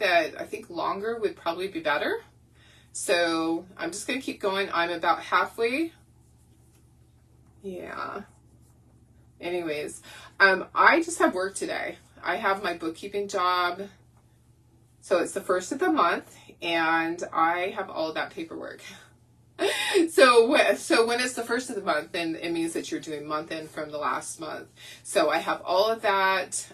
longer would probably be better. So I'm just going to keep going. I'm about halfway. Yeah. Anyways, I just have work today. I have my bookkeeping job. So it's the first of the month, and I have all of that paperwork. So when it's the first of the month, then it means that you're doing month end from the last month. So I have all of that.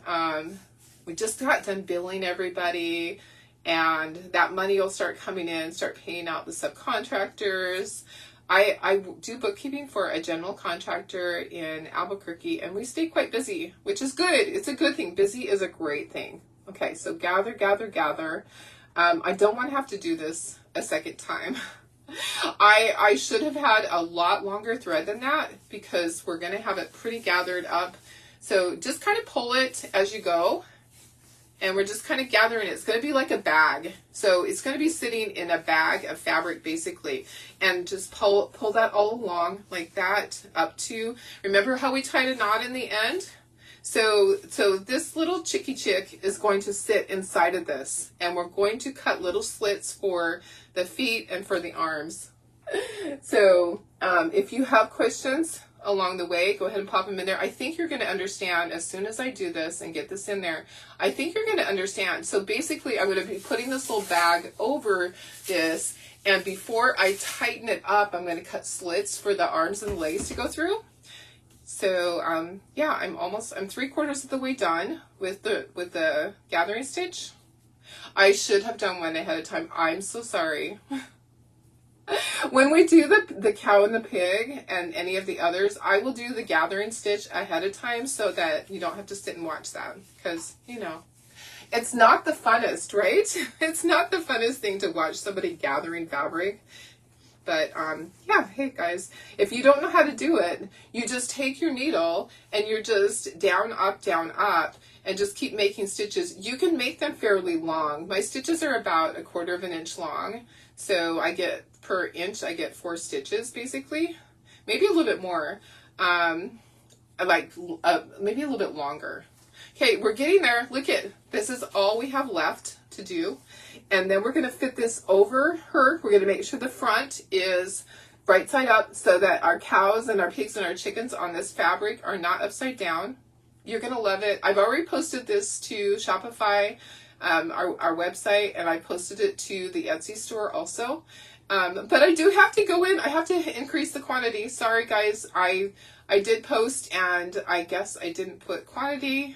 We just got done billing everybody, and that money will start coming in, start paying out the subcontractors. I do bookkeeping for a general contractor in Albuquerque, and we stay quite busy, which is good. It's a good thing. Busy is a great thing. Okay, so gather, gather, gather. I don't want to have to do this a second time. I should have had a lot longer thread than that, because we're going to have it pretty gathered up. So just kind of pull it as you go, and we're just kind of gathering it. It's going to be like a bag. So it's going to be sitting in a bag of fabric basically, and just pull that all along like that up to, remember how we tied a knot in the end? So this little chicky chick is going to sit inside of this, and we're going to cut little slits for the feet and for the arms. So if you have questions along the way, go ahead and pop them in there. I think you're going to understand as soon as I do this and get this in there. I think you're going to understand. So basically, I'm going to be putting this little bag over this, and before I tighten it up, I'm going to cut slits for the arms and legs to go through. So yeah, I'm 3/4 of the way done with the gathering stitch. I should have done one ahead of time. I'm so sorry. When we do the cow and the pig and any of the others, I will do the gathering stitch ahead of time so that you don't have to sit and watch that, because, you know, it's not the funnest, right? It's not the funnest thing to watch somebody gathering fabric. But yeah, hey guys, if you don't know how to do it, you just take your needle and you're just down, up, and just keep making stitches. You can make them fairly long. My stitches are about 1/4 of an inch long. So I get, per inch, I get 4 stitches basically. Maybe a little bit more. Maybe a little bit longer. Okay, we're getting there. Look at, this is all we have left to do. And then we're going to fit this over her. We're going to make sure the front is right side up so that our cows and our pigs and our chickens on this fabric are not upside down. You're going to love it. I've already posted this to Shopify, our website, and I posted it to the Etsy store also. But I do have to go in. I have to increase the quantity. Sorry, guys. I did post, and I guess I didn't put quantity.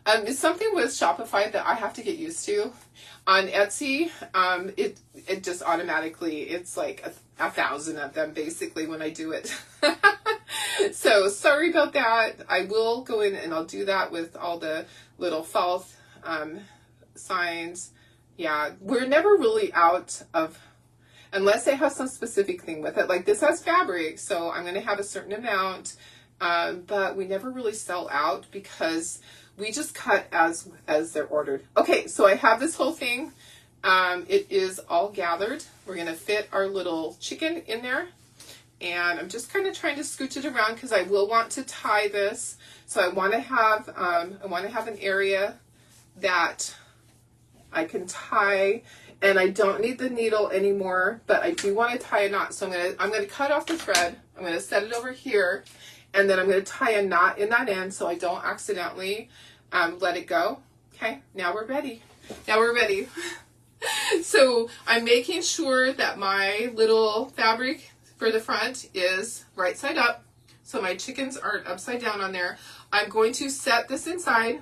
It's something with Shopify that I have to get used to. On Etsy, it just automatically, it's like 1,000 of them basically when I do it. So sorry about that. I will go in and I'll do that with all the little fall signs. Yeah, we're never really out of, unless they have some specific thing with it. Like this has fabric, so I'm going to have a certain amount, but we never really sell out because we just cut as they're ordered. Okay, so I have this whole thing. It is all gathered. We're going to fit our little chicken in there. And I'm just kind of trying to scooch it around because I will want to tie this. So I want to have an area that I can tie, and I don't need the needle anymore, but I do want to tie a knot. So I'm going to cut off the thread. I'm going to set it over here. And then I'm going to tie a knot in that end so I don't accidentally let it go. Okay, now we're ready. Now we're ready. So I'm making sure that my little fabric for the front is right side up, so my chickens aren't upside down on there. I'm going to set this inside.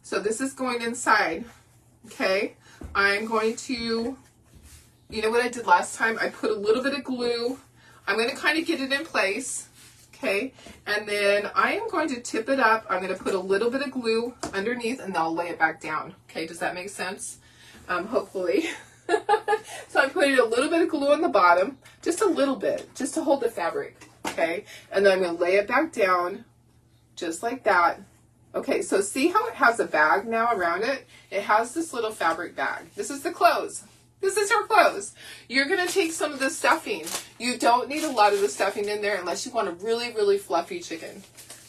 So this is going inside. Okay, I'm going to, you know what I did last time? I put a little bit of glue. I'm going to kind of get it in place. Okay, and then I am going to tip it up. I'm going to put a little bit of glue underneath and I'll lay it back down. Okay, does that make sense? Hopefully. So I'm putting a little bit of glue on the bottom, just a little bit, just to hold the fabric. Okay, and then I'm going to lay it back down just like that. Okay, so see how it has a bag now around it? It has this little fabric bag. This is the clothes. This is her clothes. You're going to take some of the stuffing. You don't need a lot of the stuffing in there unless you want a really, really fluffy chicken.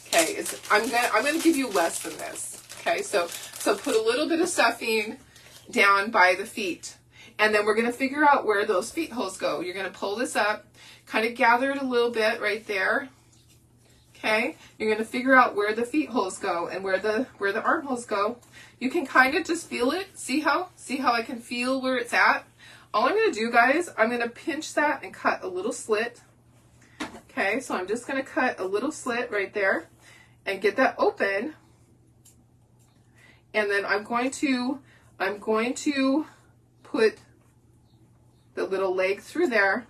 Okay, I'm going to give you less than this. Okay, so put a little bit of stuffing down by the feet. And then we're going to figure out where those feet holes go. You're going to pull this up, kind of gather it a little bit right there. Okay, you're going to figure out where the feet holes go and where the armholes go. You can kind of just feel it. See how I can feel where it's at? All I'm going to do, guys, I'm going to pinch that and cut a little slit. Okay, so I'm just going to cut a little slit right there and get that open. And then I'm going to put the little leg through there.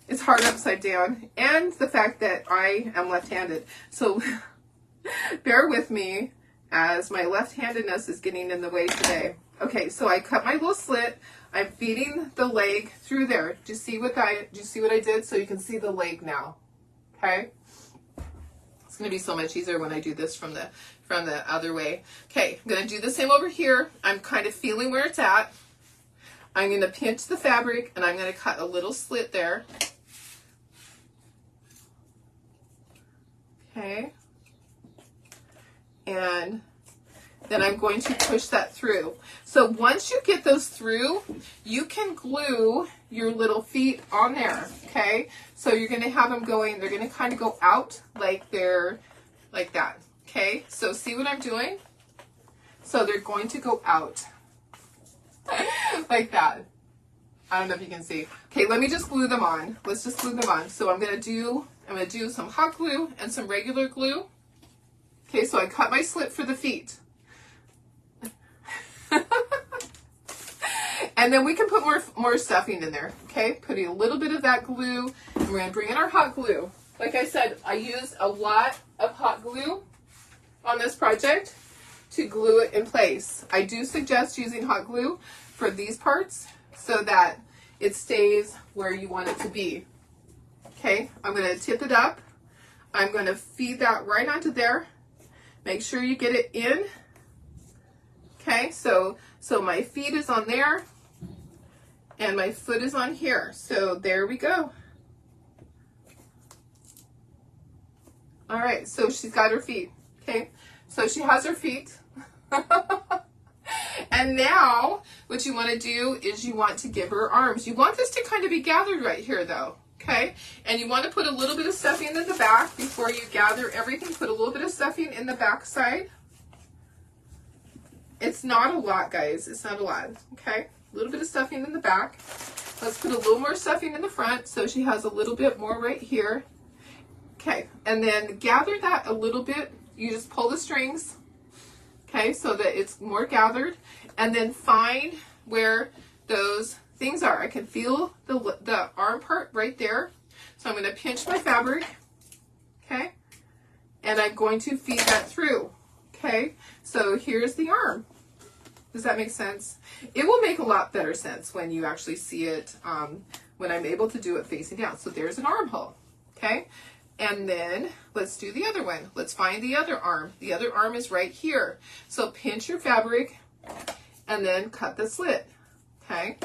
It's hard upside down, and the fact that I am left-handed. So bear with me as my left-handedness is getting in the way today. Okay, so I cut my little slit. I'm feeding the leg through there. Do you see what I did? So you can see the leg now. Okay? It's going to be so much easier when I do this from the other way. Okay, I'm going to do the same over here. I'm kind of feeling where it's at. I'm going to pinch the fabric and I'm going to cut a little slit there. Okay, and then I'm going to push that through. So once you get those through, you can glue your little feet on there, okay? So you're going to have them going, they're going to kind of go out like they're like that, okay? So see what I'm doing? So they're going to go out like that. I don't know if you can see. Okay, let me just glue them on. Let's just glue them on. So I'm going to do some hot glue and some regular glue. Okay, so I cut my slit for the feet. And then we can put more stuffing in there. Okay, putting a little bit of that glue, and we're going to bring in our hot glue. Like I said, I used a lot of hot glue on this project to glue it in place. I do suggest using hot glue for these parts so that it stays where you want it to be. Okay, I'm going to tip it up. I'm going to feed that right onto there. Make sure you get it in. Okay, so my feet is on there and my foot is on here. So there we go. All right, so she's got her feet. Okay, so she has her feet. And now what you want to do is you want to give her arms. You want this to kind of be gathered right here though. Okay, and you want to put a little bit of stuffing in the back before you gather everything. Put a little bit of stuffing in the back side. It's not a lot, guys. It's not a lot. Okay, a little bit of stuffing in the back. Let's put a little more stuffing in the front so she has a little bit more right here. Okay, and then gather that a little bit. You just pull the strings, okay, so that it's more gathered, and then find where those things are. I can feel the arm part right there. So I'm going to pinch my fabric, okay, and I'm going to feed that through, okay. So here's the arm. Does that make sense? It will make a lot better sense when you actually see it, when I'm able to do it facing down. So there's an armhole, okay. And then let's do the other one. Let's find the other arm. The other arm is right here. So pinch your fabric and then cut the slit, okay.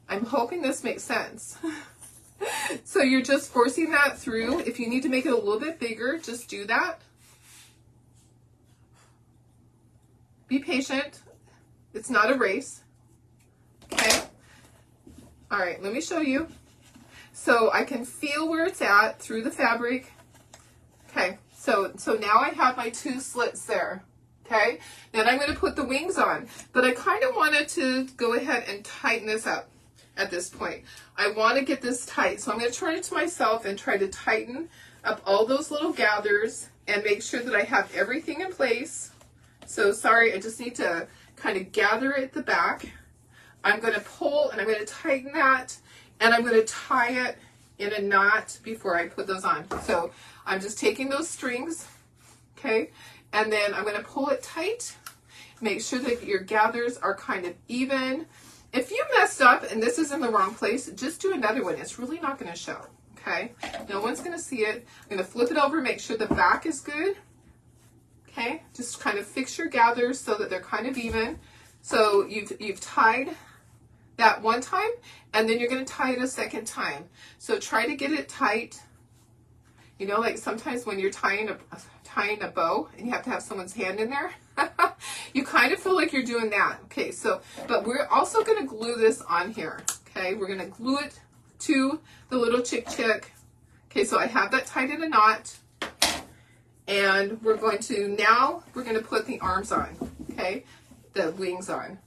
I'm hoping this makes sense. So you're just forcing that through. If you need to make it a little bit bigger, just do that. Be patient. It's not a race. Okay. All right, let me show you. so I can feel where it's at through the fabric. Okay, so now I have my 2 slits there. Okay, then I'm going to put the wings on, but I kind of wanted to go ahead and tighten this up at this point. I want to get this tight, so I'm going to turn it to myself and try to tighten up all those little gathers and make sure that I have everything in place. So sorry, I just need to kind of gather it at the back. I'm going to pull and I'm going to tighten that, and I'm going to tie it in a knot before I put those on. So I'm just taking those strings, okay, and then I'm going to pull it tight. Make sure that your gathers are kind of even. If you messed up and this is in the wrong place, just do another one. It's really not going to show, okay? No one's going to see it. I'm going to flip it over, make sure the back is good, okay? Just kind of fix your gathers so that they're kind of even. So you've tied that one time, and then you're going to tie it a second time. So try to get it tight. You know, like sometimes when you're tying a bow and you have to have someone's hand in there, you kind of feel like you're doing that. Okay, so, but we're also going to glue this on here. Okay, we're going to glue it to the little chick. Okay, so I have that tied in a knot, and we're going to put the arms on. Okay, the wings on.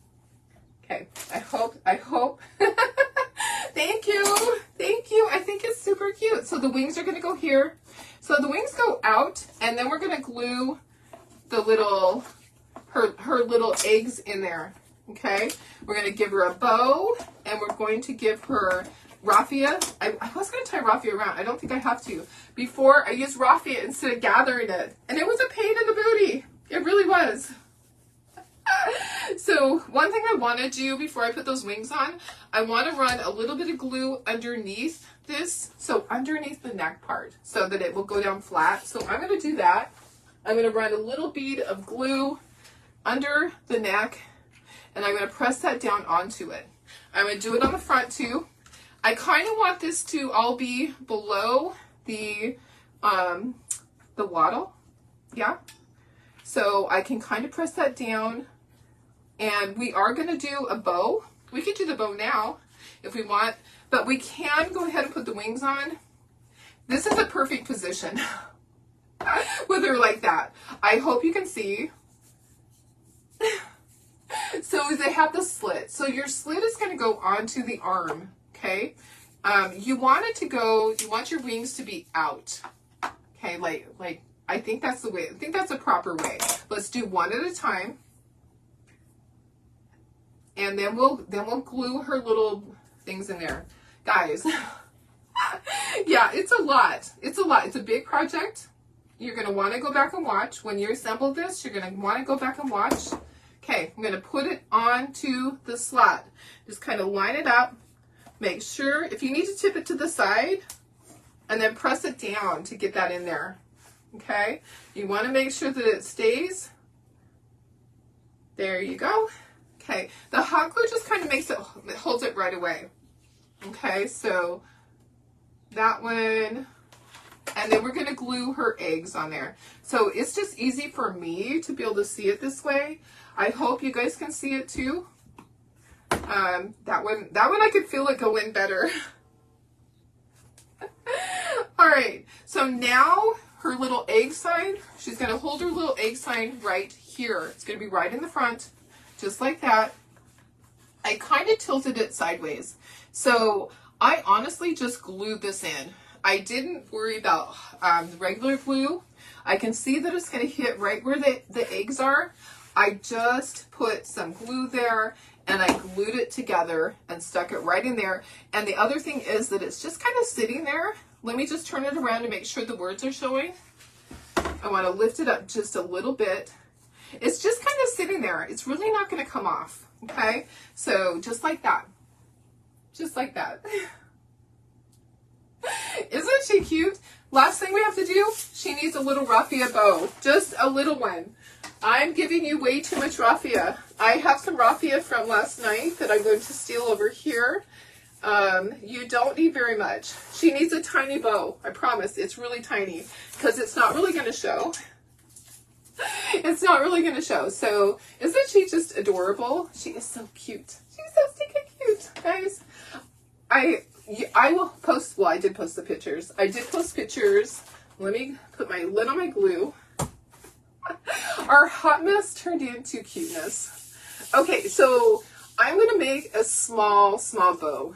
Okay, I hope. Thank you. I think it's super cute. So the wings are going to go here. So the wings go out, and then we're going to glue the little, her little eggs in there. Okay, we're going to give her a bow, and we're going to give her raffia. I was going to tie raffia around. I don't think I have to. Before I used raffia instead of gathering it, and it was a pain in the booty. It really was. So one thing I want to do before I put those wings on, I want to run a little bit of glue underneath this, so underneath the neck part, so that it will go down flat. So I'm going to do that. I'm going to run a little bead of glue under the neck, and I'm going to press that down onto it. I'm going to do it on the front too. I kind of want this to all be below the wattle, yeah. So I can kind of press that down. And we are going to do a bow. We could do the bow now if we want, but we can go ahead and put the wings on. This is a perfect position with her like that. I hope you can see. So they have the slit. So your slit is going to go onto the arm, okay? You want your wings to be out, okay? Like I think that's the way. I think that's a proper way. Let's do one at a time. And then we'll glue her little things in there. Guys, yeah, it's a lot. It's a lot. It's a big project. You're going to want to go back and watch. When you assemble this, you're going to want to go back and watch. Okay, I'm going to put it onto the slot. Just kind of line it up. Make sure, if you need to tip it to the side, and then press it down to get that in there. Okay, you want to make sure that it stays. There you go. Okay, the hot glue just kind of makes it holds it right away. Okay, so that one, and then we're going to glue her eggs on there. So it's just easy for me to be able to see it this way. I hope you guys can see it too. That one I could feel it go in better. All right, so now her little egg sign, she's going to hold her little egg sign right here. It's going to be right in the front. Just like that. I kind of tilted it sideways. So I honestly just glued this in. I didn't worry about the regular glue. I can see that it's going to hit right where the eggs are. I just put some glue there, and I glued it together and stuck it right in there. And the other thing is that it's just kind of sitting there. Let me just turn it around to make sure the words are showing. I want to lift it up just a little bit. It's just kind of sitting there. It's really not going to come off, okay? So just like that. Just like that. Isn't she cute? Last thing we have to do, she needs a little raffia bow. Just a little one. I'm giving you way too much raffia. I have some raffia from last night that I'm going to steal over here. You don't need very much. She needs a tiny bow. I promise. It's really tiny because it's not really going to show. It's not really going to show. So isn't she just adorable? She is so cute. She's so stinking cute, guys. I will post, well, I did post the pictures. I did post pictures. Let me put my lid on my glue. Our hot mess turned into cuteness. Okay, so I'm going to make a small bow.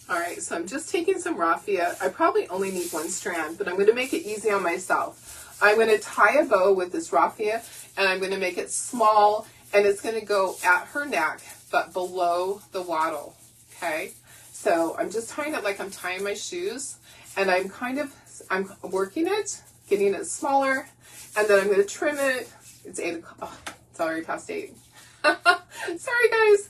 All right, so I'm just taking some raffia. I probably only need one strand, but I'm going to make it easy on myself. I'm going to tie a bow with this raffia, and I'm going to make it small, and it's going to go at her neck, but below the wattle, okay? So I'm just tying it like I'm tying my shoes, and I'm working it, getting it smaller, and then I'm going to trim it. It's 8 o'clock. Oh, it's already past 8. Sorry, guys.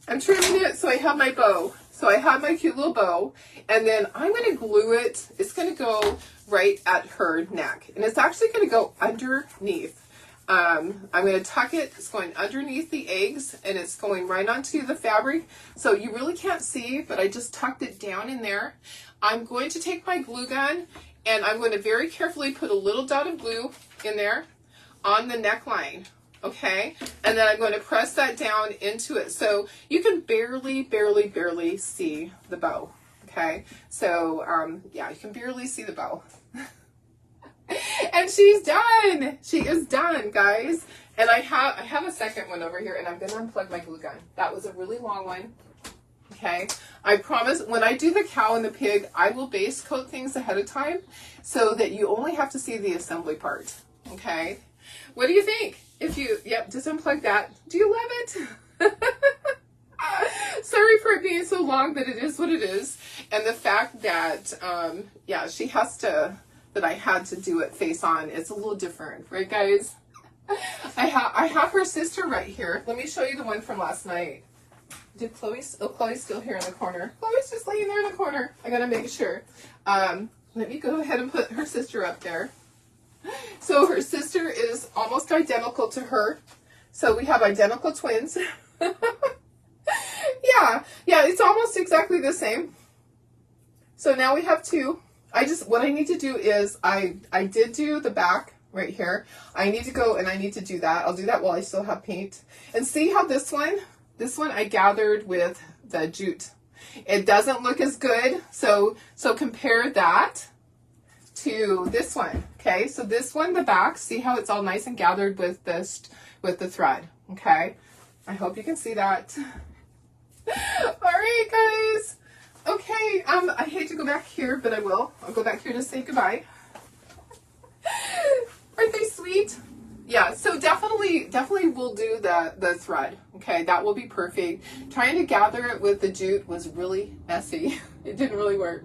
I'm trimming it so I have my bow. So I have my cute little bow, and then I'm going to glue it. It's going to go right at her neck, and it's actually going to go underneath. I'm going to tuck it. It's going underneath the eggs, and it's going right onto the fabric. So you really can't see, but I just tucked it down in there. I'm going to take my glue gun, and I'm going to very carefully put a little dot of glue in there on the neckline. Okay, and then I'm going to press that down into it so you can barely see the bow. Okay, so yeah, you can barely see the bow. And she's done. She is done, guys. And I have a second one over here, and I'm going to unplug my glue gun. That was a really long one. Okay, I promise when I do the cow and the pig, I will base coat things ahead of time so that you only have to see the assembly part. Okay, what do you think? If you, yep, just unplug that. Do you love it? Sorry for it being so long, but it is what it is. And the fact that, yeah, she has to, that I had to do it face on, it's a little different, right, guys? I have her sister right here. Let me show you the one from last night. Did Chloe's still here in the corner? Chloe's just laying there in the corner. I gotta make sure. Let me go ahead and put her sister up there. So her sister is almost identical to her. So we have identical twins. Yeah, it's almost exactly the same. So now we have two. What I need to do is, I did do the back right here. I need to go and I need to do that. I'll do that while I still have paint. And see how this one I gathered with the jute. It doesn't look as good. So compare that to this one. Okay, so this one, the back, see how it's all nice and gathered with this, with the thread. Okay, I hope you can see that. All right, guys. Okay, I hate to go back here, but I will. I'll go back here to say goodbye. Aren't they sweet? Yeah, so definitely we'll do the thread. Okay, that will be perfect. Trying to gather it with the jute was really messy. It didn't really work.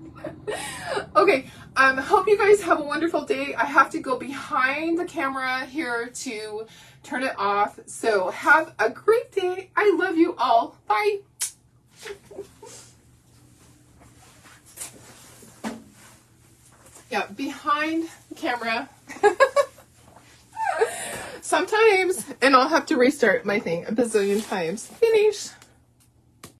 Okay, hope you guys have a wonderful day. I have to go behind the camera here to turn it off. So have a great day. I love you all. Bye. Yeah, behind the camera. Sometimes, and I'll have to restart my thing a bazillion times. Finish.